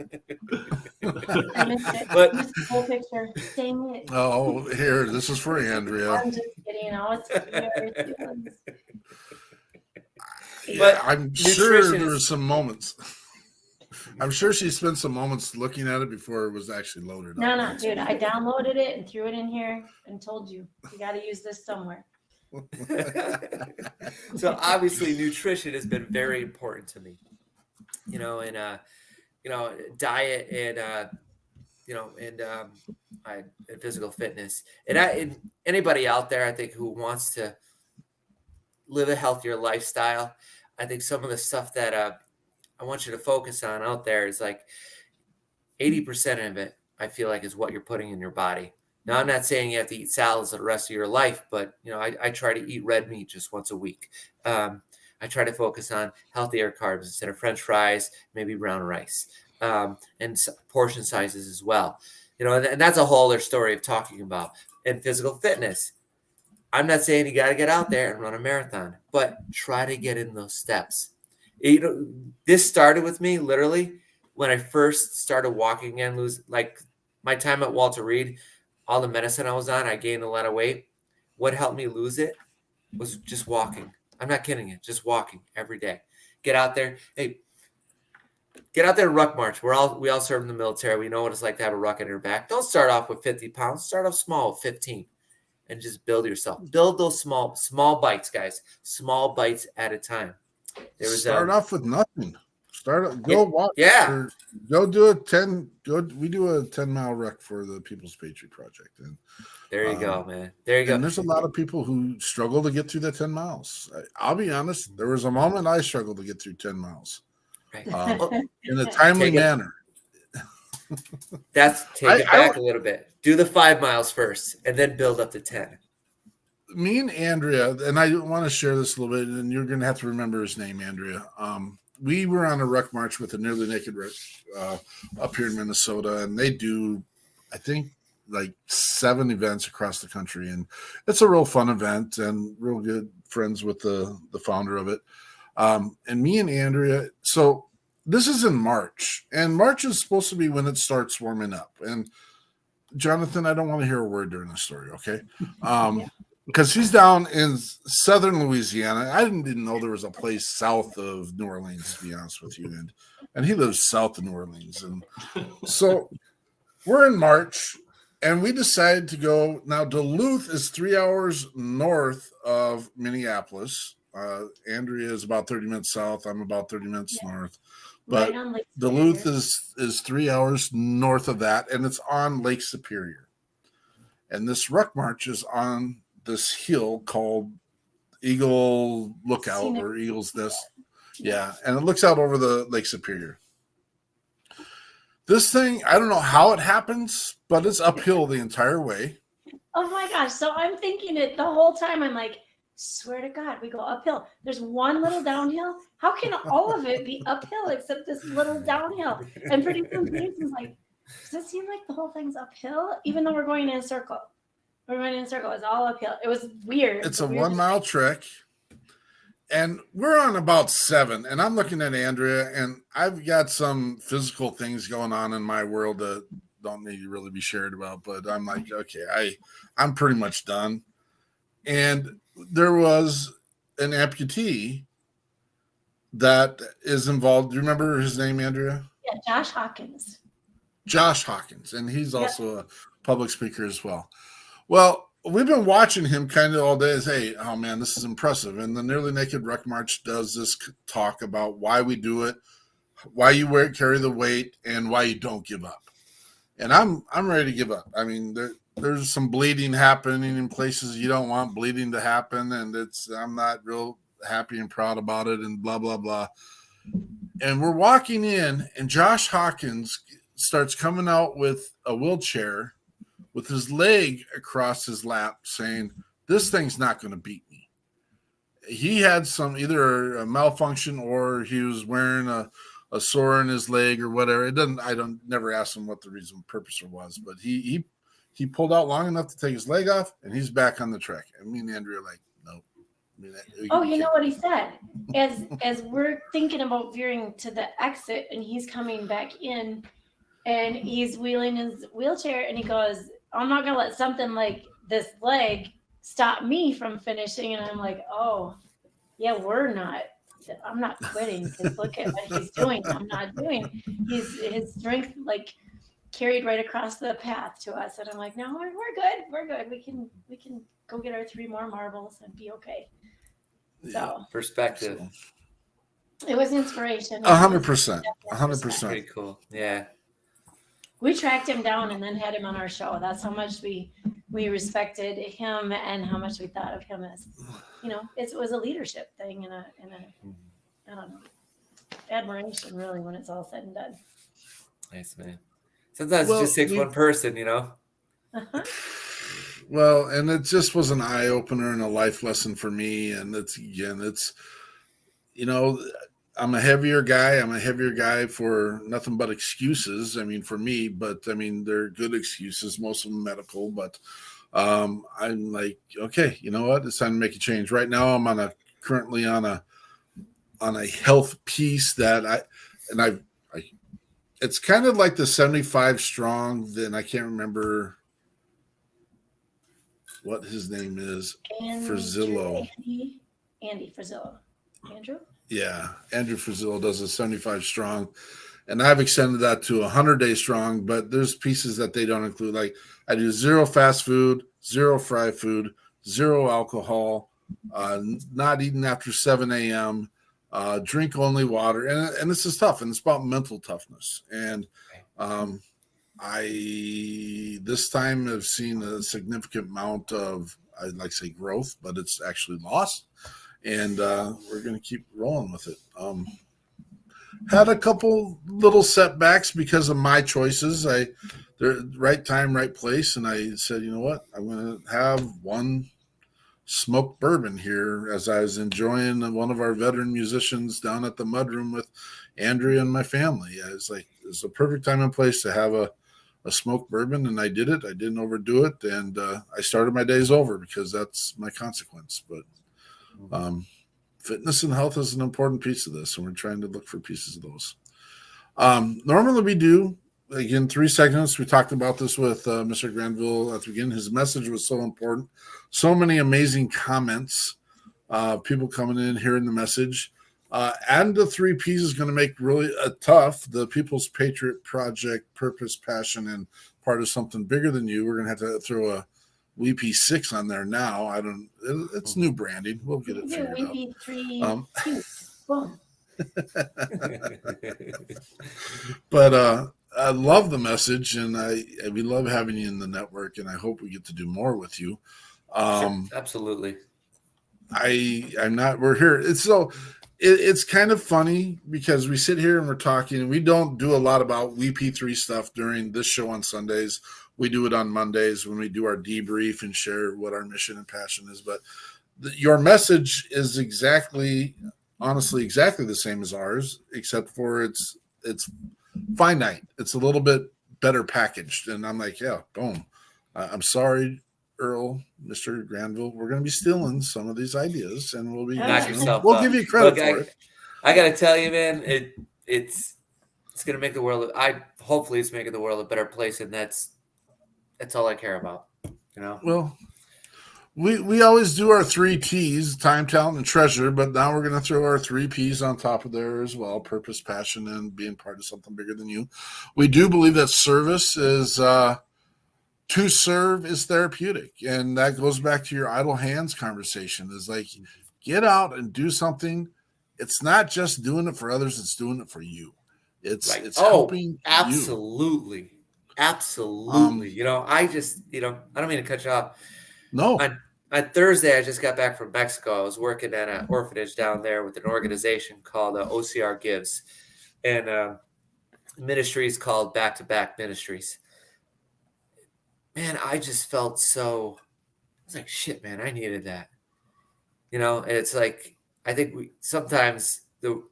I missed it. But- I missed the whole picture. Dang it. Oh, here, this is for Andrea. I'm just kidding. Yeah, I'm sure nutrition there were is- some moments. I'm sure she spent some moments looking at it before it was actually loaded No, up. dude. I downloaded it and threw it in here and told you got to use this somewhere. So obviously nutrition has been very important to me, and diet and and physical fitness, and anybody out there I think who wants to live a healthier lifestyle, I think some of the stuff that I want you to focus on out there is like 80% of it I feel like is what you're putting in your body. Now, I'm not saying you have to eat salads the rest of your life, but I try to eat red meat just once a week. I try to focus on healthier carbs instead of French fries, maybe brown rice, and portion sizes as well. And that's a whole other story of talking about. And physical fitness. I'm not saying you got to get out there and run a marathon, but try to get in those steps. This started with me literally when I first started walking again, like my time at Walter Reed, all the medicine I was on, I gained a lot of weight. What helped me lose it was just walking. I'm not kidding you, just walking every day. Get out there. Hey, get out there and ruck march. we all serve in the military. We know what it's like to have a ruck on your back. Don't start off with 50 pounds. Start off small, 15, and just build yourself. Build those small bites, guys. Small bites at a time. Start off with nothing. Walk. Yeah. Or go do we do a 10-mile rec for the People's Patriot Project. And there you go, man. There you go. And there's a lot of people who struggle to get through the 10 miles. I'll be honest. There was a moment I struggled to get through 10 miles Right. in a timely manner. Take it back a little bit. Do the 5 miles first and then build up to 10. Me and Andrea, and I want to share this a little bit, and you're going to have to remember his name, Andrea. We were on a ruck march with the Nearly Naked up here in Minnesota, and they do, I think, like 7 events across the country, and it's a real fun event and real good friends with the founder of it. And me and Andrea, so this is in March, and March is supposed to be when it starts warming up. And Jonathan, I don't want to hear a word during the story, okay? Because he's down in southern Louisiana. I didn't even know there was a place south of New Orleans, to be honest with you. And he lives south of New Orleans. And so we're in March, and we decided to go. Now, Duluth is 3 hours north of Minneapolis. Andrea is about 30 minutes south. I'm about 30 minutes north. But Right Duluth is 3 hours north of that, and it's on Lake Superior. And this ruck march is on this hill called Eagle Lookout or Eagle's Nest. Yeah, and it looks out over the Lake Superior. This thing, I don't know how it happens, but it's uphill the entire way. Oh my gosh. So I'm thinking it the whole time. I'm like, swear to God, we go uphill. There's one little downhill. How can all of it be uphill except this little downhill? And pretty soon James was like, does it seem like the whole thing's uphill? Even though we're going in a circle. We're going in a circle. It's all uphill. It was weird. It's a 1 mile trek. And we're on about 7. And I'm looking at Andrea, and I've got some physical things going on in my world that don't need to really be shared about. But I'm like, okay, I'm pretty much done. And there was an amputee that is involved. Do you remember his name, Andrea? Yeah, Josh Hawkins. Josh Hawkins. And he's also a public speaker as well. Well, we've been watching him kind of all day as, hey, oh man, this is impressive. And the Nearly Naked Ruck March does this talk about why we do it, why you carry the weight, and why you don't give up. And I'm ready to give up. I mean, there's some bleeding happening in places you don't want bleeding to happen, and I'm not real happy and proud about it, and blah blah blah. And we're walking in, and Josh Hawkins starts coming out with a wheelchair with his leg across his lap, saying, "This thing's not going to beat me." He had some either a malfunction or he was wearing a sore in his leg or whatever. I don't never ask him what the reason purpose was, but he pulled out long enough to take his leg off, and he's back on the track. And me and Andrea are like, nope. You know what he said? As we're thinking about veering to the exit, and he's coming back in, and he's wheeling his wheelchair, and he goes, "I'm not gonna let something like this leg stop me from finishing." And I'm like, "Oh, yeah, I'm not quitting, because look at what he's doing. I'm not doing." His strength like carried right across the path to us, and I'm like, "No, we're good. We're good. We can go get our 3 more marbles and be okay." So perspective. It was inspiration. 100%. 100%. Pretty cool. Yeah. We tracked him down and then had him on our show. That's how much we respected him and how much we thought of him as, it was a leadership thing and a I don't know, admiration really when it's all said and done. Nice, man. Sometimes it just takes one person, Uh-huh. Well, and it just was an eye opener and a life lesson for me. And I'm a heavier guy. I'm a heavier guy for nothing but excuses. I mean, for me, but I mean, they're good excuses, most of them medical, but I'm like, okay, you know what? It's time to make a change. Right now I'm currently on a health piece that it's kind of like the 75 strong. Then I can't remember what his name is. Frizillo. Andy Frizillo. Andrew? Yeah, Andrew Frizillo does a 75 strong, and I've extended that to 100-day strong, but there's pieces that they don't include. Like I do 0 fast food, 0 fried food, 0 alcohol, not eating after 7 a.m., drink only water. And this is tough, and it's about mental toughness. And I this time have seen a significant amount of, I'd like to say growth, but it's actually loss. And we're going to keep rolling with it. Had a couple little setbacks because of my choices. The right time, right place. And I said, you know what? I'm going to have one smoked bourbon here as I was enjoying one of our veteran musicians down at the mudroom with Andrea and my family. I was like, it's the perfect time and place to have a smoked bourbon, and I did it. I didn't overdo it, and I started my days over because that's my consequence. But fitness and health is an important piece of this, and we're trying to look for pieces of those. Normally we do, again, 3 segments. We talked about this with Mr. Granville at the beginning. His message was so important. So many amazing comments, people coming in, hearing the message. And the 3 Ps is going to make really tough. The People's Patriot Project, purpose, passion, and part of something bigger than you. We're going to have to throw a WeP6 on there now. It's new branding. We'll get it figured out. WeP3 Team. Boom. But I love the message, and we love having you in the network, and I hope we get to do more with you. Sure, absolutely. We're here. It's kind of funny because we sit here and we're talking, and we don't do a lot about WeP3 stuff during this show on Sundays. We do it on Mondays when we do our debrief and share what our mission and passion is. But your message is honestly exactly the same as ours, except for it's finite. It's a little bit better packaged. And I'm like, yeah, boom. I'm sorry, Earl, Mr. Granville. We're going to be stealing some of these ideas, and we'll give you credit for it. I got to tell you, man, it's going to make the world. Hopefully it's making the world a better place. And that's all I care about, Well, we always do our 3 T's, time, talent, and treasure, but now we're going to throw our 3 P's on top of there as well: purpose, passion, and being part of something bigger than you. We do believe that service is to serve is therapeutic, and that goes back to your idle hands conversation. Is like, get out and do something. It's not just doing it for others; it's doing it for you. It's helping. Absolutely. You. Absolutely. I just, I don't mean to cut you off. No. On Thursday, I just got back from Mexico. I was working at an orphanage down there with an organization called OCR Gives, and ministry is called Back to Back Ministries. Man, I just felt I was like, shit, man, I needed that. And it's like, I think we sometimes the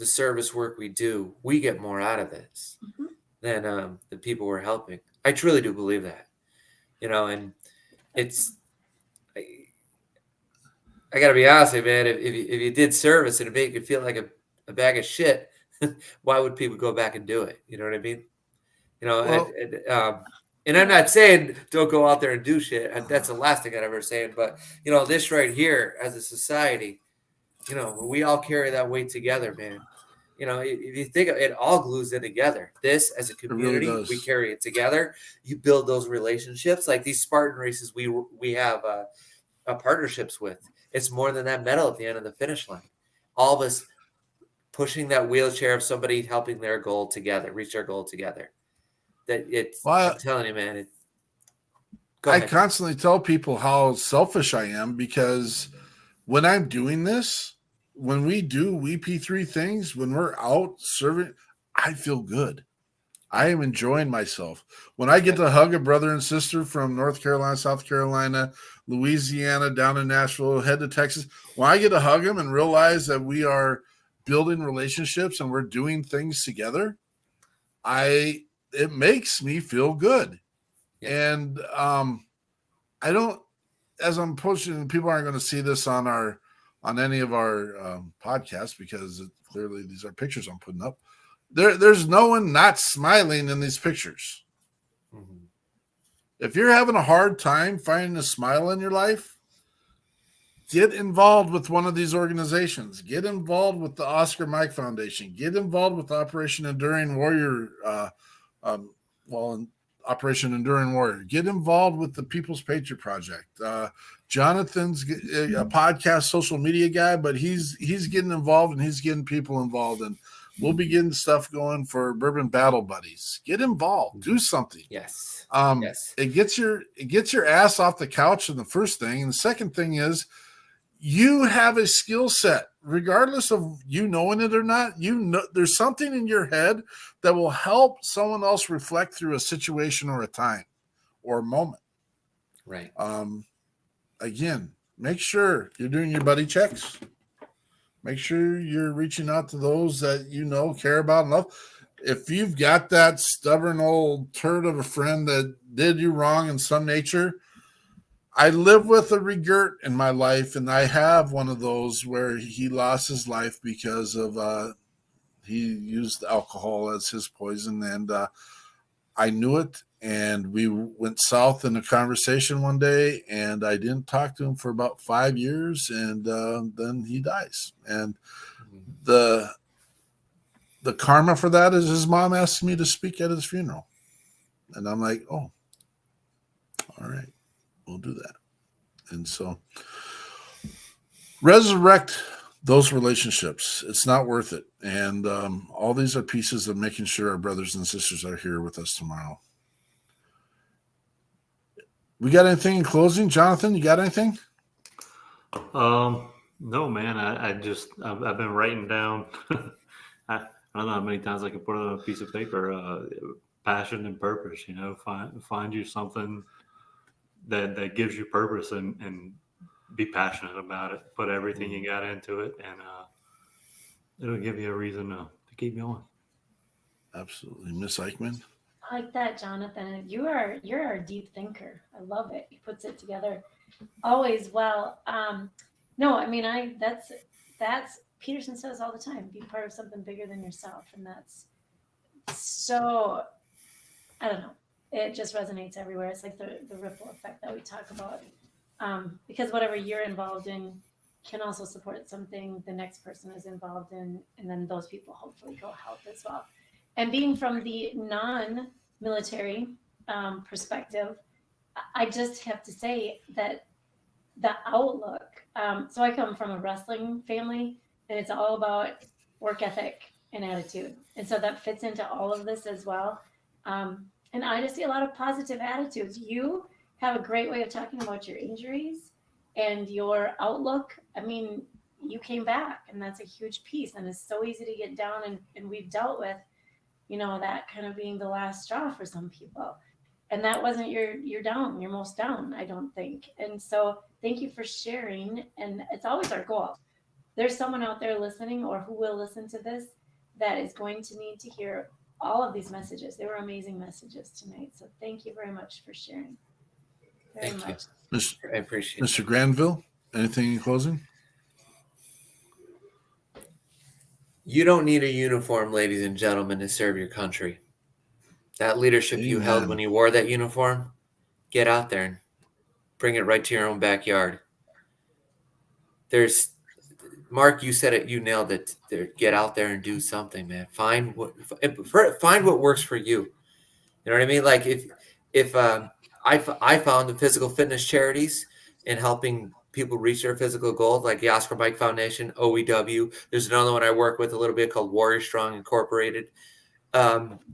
service work we do, we get more out of this than the people we're helping. I truly do believe that, and it's, I got to be honest with you, man. If you did service and it made you feel like a bag of shit, why would people go back and do it? You know what I mean? Well, and I'm not saying don't go out there and do shit. That's the last thing I'd ever say. But this right here, as a society, we all carry that weight together, man. If you think it all glues in together. This as a community, really does. we carry it together. You build those relationships, like these Spartan races. We have partnerships with. It's more than that medal at the end of the finish line. All of us pushing that wheelchair of somebody helping their goal together, reach their goal together. I'm telling you, man. I constantly tell people how selfish I am, because when I'm doing this, when we do WeP3 things, when we're out serving, I feel good. I am enjoying myself. When I get to hug a brother and sister from North Carolina, South Carolina, Louisiana, down in Nashville, head to Texas, when I get to hug them and realize that we are building relationships and we're doing things together, it makes me feel good. Yeah. And I don't, as I'm pushing, people aren't going to see this on any of our podcasts, because clearly these are pictures I'm putting up. There's no one not smiling in these pictures. Mm-hmm. If you're having a hard time finding a smile in your life, get involved with one of these organizations. Get involved with the Oscar Mike Foundation. Get involved with Operation Enduring Warrior. Operation Enduring Warrior. Get involved with the People's Patriot Project. Jonathan's a podcast, social media guy, but he's getting involved and he's getting people involved, and we'll be getting stuff going for Bourbon Battle Buddies. Get involved. Do something. Yes. Yes. It gets your ass off the couch, and the first thing. And the second thing is, you have a skill set, regardless of you knowing it or not. There's something in your head that will help someone else reflect through a situation or a time or a moment. Right. Again, make sure you're doing your buddy checks. Make sure you're reaching out to those that care about and love. If you've got that stubborn old turd of a friend that did you wrong in some nature, I live with a regret in my life, and I have one of those where he lost his life because of he used alcohol as his poison, and I knew it. And we went south in a conversation one day, and I didn't talk to him for about 5 years, and then he dies. And the karma for that is his mom asked me to speak at his funeral, and I'm like, oh, all right. We'll do that. And so resurrect those relationships. It's not worth it. And all these are pieces of making sure our brothers and sisters are here with us tomorrow. We got anything in closing? Jonathan, you got anything? No, man. I've been writing down. I don't know how many times I can put it on a piece of paper. Passion and purpose. Find you something that gives you purpose, and be passionate about it. Put everything you got into it, and it'll give you a reason to keep going. Absolutely. Miss Eichmann? I like that, Jonathan. You're a deep thinker. I love it. He puts it together always well. No, I mean, that's Peterson says all the time, be part of something bigger than yourself. And that's so, I don't know. It just resonates everywhere. It's like the ripple effect that we talk about. Because whatever you're involved in can also support something the next person is involved in, and then those people hopefully go help as well. And being from the non-military perspective, I just have to say that the outlook, so I come from a wrestling family, and it's all about work ethic and attitude. And so that fits into all of this as well. And I just see a lot of positive attitudes. You have a great way of talking about your injuries and your outlook. I mean, you came back, and that's a huge piece. And it's so easy to get down, and we've dealt with, you know, that kind of being the last straw for some people. And that wasn't your most down, I don't think. And so thank you for sharing. And it's always our goal. There's someone out there listening or who will listen to this that is going to need to hear all of these messages. They were amazing messages tonight. So thank you very much for sharing. Very much. I appreciate it. Mr. Granville, anything in closing? You don't need a uniform, ladies and gentlemen, to serve your country. That leadership you held when you wore that uniform, get out there and bring it right to your own backyard. Mark, you said it, you nailed it. Get out there and do something, man. Find what works for you. You know what I mean? Like if I found the physical fitness charities in helping people reach their physical goals, like the Oscar Mike Foundation, OEW. There's another one I work with a little bit called Warrior Strong Incorporated.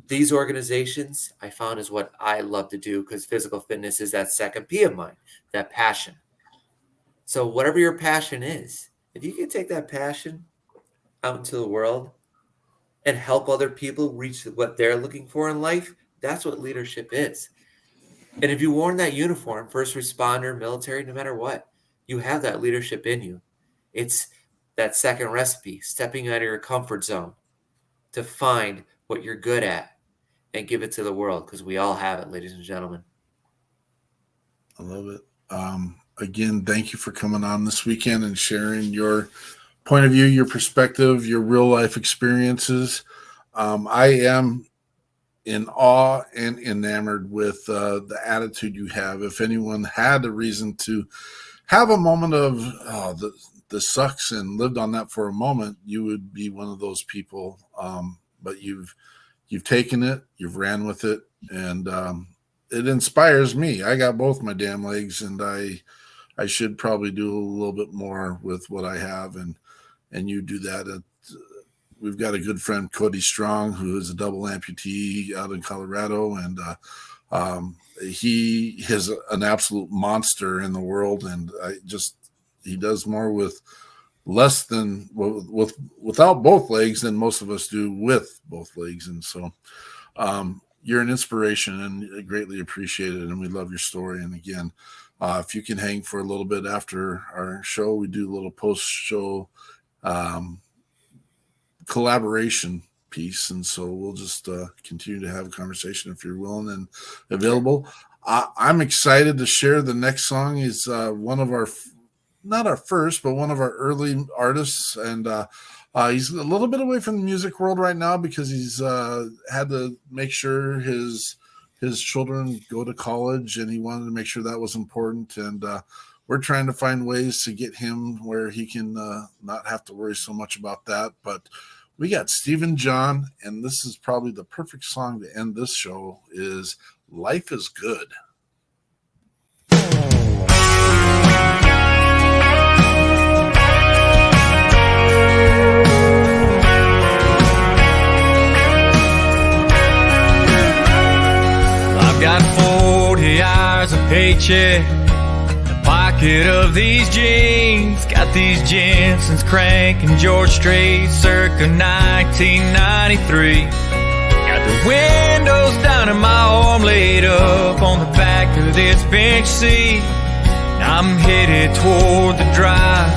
These organizations I found is what I love to do, because physical fitness is that second P of mine, that passion. So whatever your passion is, if you can take that passion out into the world and help other people reach what they're looking for in life, that's what leadership is. And if you worn that uniform, first responder, military, no matter what, you have that leadership in you. It's that second recipe, stepping out of your comfort zone to find what you're good at and give it to the world, because we all have it, ladies and gentlemen. I love it. Again, thank you for coming on this weekend and sharing your point of view, your perspective, your real life experiences. I am in awe and enamored with the attitude you have. If anyone had a reason to have a moment of this sucks and lived on that for a moment, you would be one of those people. But you've taken it, you've ran with it, and it inspires me. I got both my damn legs, and I should probably do a little bit more with what I have, and you do that. We've got a good friend, Cody Strong, who is a double amputee out in Colorado, and he is an absolute monster in the world, and he does more with less than without both legs than most of us do with both legs. And so you're an inspiration, and greatly appreciated, and we love your story. And again, if you can hang for a little bit after our show, we do a little post-show collaboration piece, and so we'll just continue to have a conversation if you're willing and available. I'm excited to share the next song. Is one of our, not our first, but one of our early artists, and he's a little bit away from the music world right now because he's had to make sure his children go to college, and he wanted to make sure that was important. And we're trying to find ways to get him where he can not have to worry so much about that. But we got Stephen John, and this is probably the perfect song to end this show, is Life is Good. I've got 40 hours of paycheck, the pocket of these jeans, got these Jensen's cranking George Strait circa 1993. Got the windows down and my arm laid up on the back of this bench seat. I'm headed toward the drive,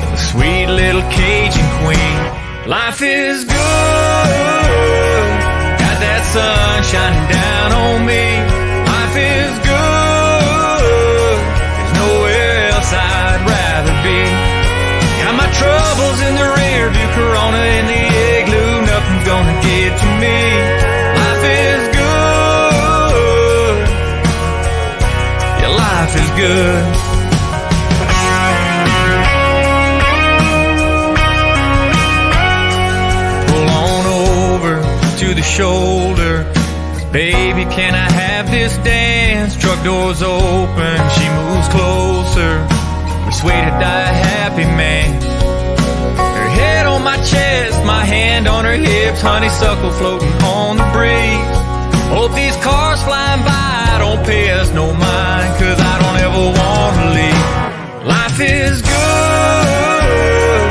the sweet little Cajun queen. Life is good, got that sun shining down on me. Life is good, there's nowhere else I'd rather be. Got my troubles in the rear view, Corona in the igloo, nothing's gonna get to me. Life is good, yeah, life is good. Pull on over to the shoulder, baby, can I have this dance? Truck doors open, she moves closer, persuaded I a happy man. Her head on my chest, my hand on her hips, honeysuckle floating on the breeze. Hope these cars flying by don't pay us no mind, 'cause I don't ever wanna leave. Life is good,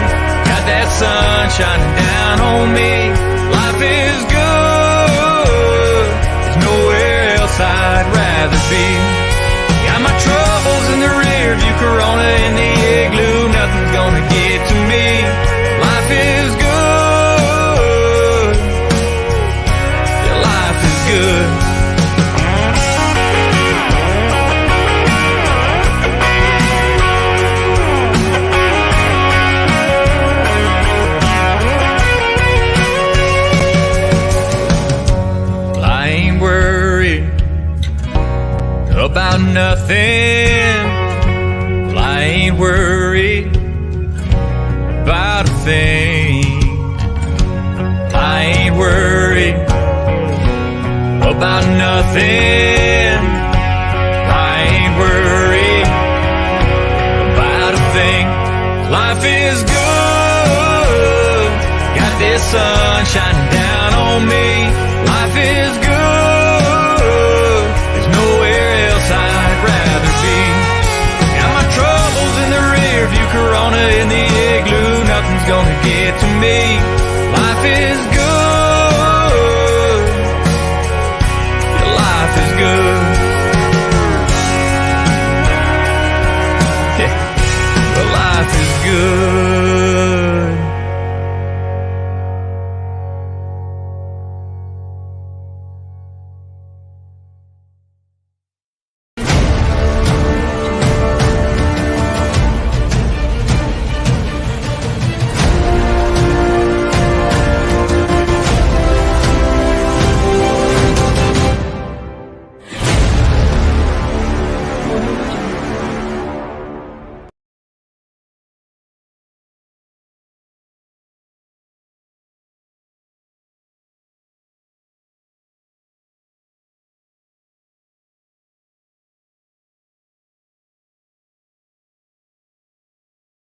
got that sun shining down on me. Life is good, there's nowhere else I'd rather be. Got my troubles in the rear view, Corona in the igloo, nothing's gonna get to me. Life is good, yeah, life is good. About nothing. Well, I ain't worried about a thing. I ain't worried about nothing. I ain't worried about a thing. Life is good, got this sun shining down on me. Life is good, I'd rather be. Got my troubles in the rear view, Corona in the igloo, nothing's gonna get to me.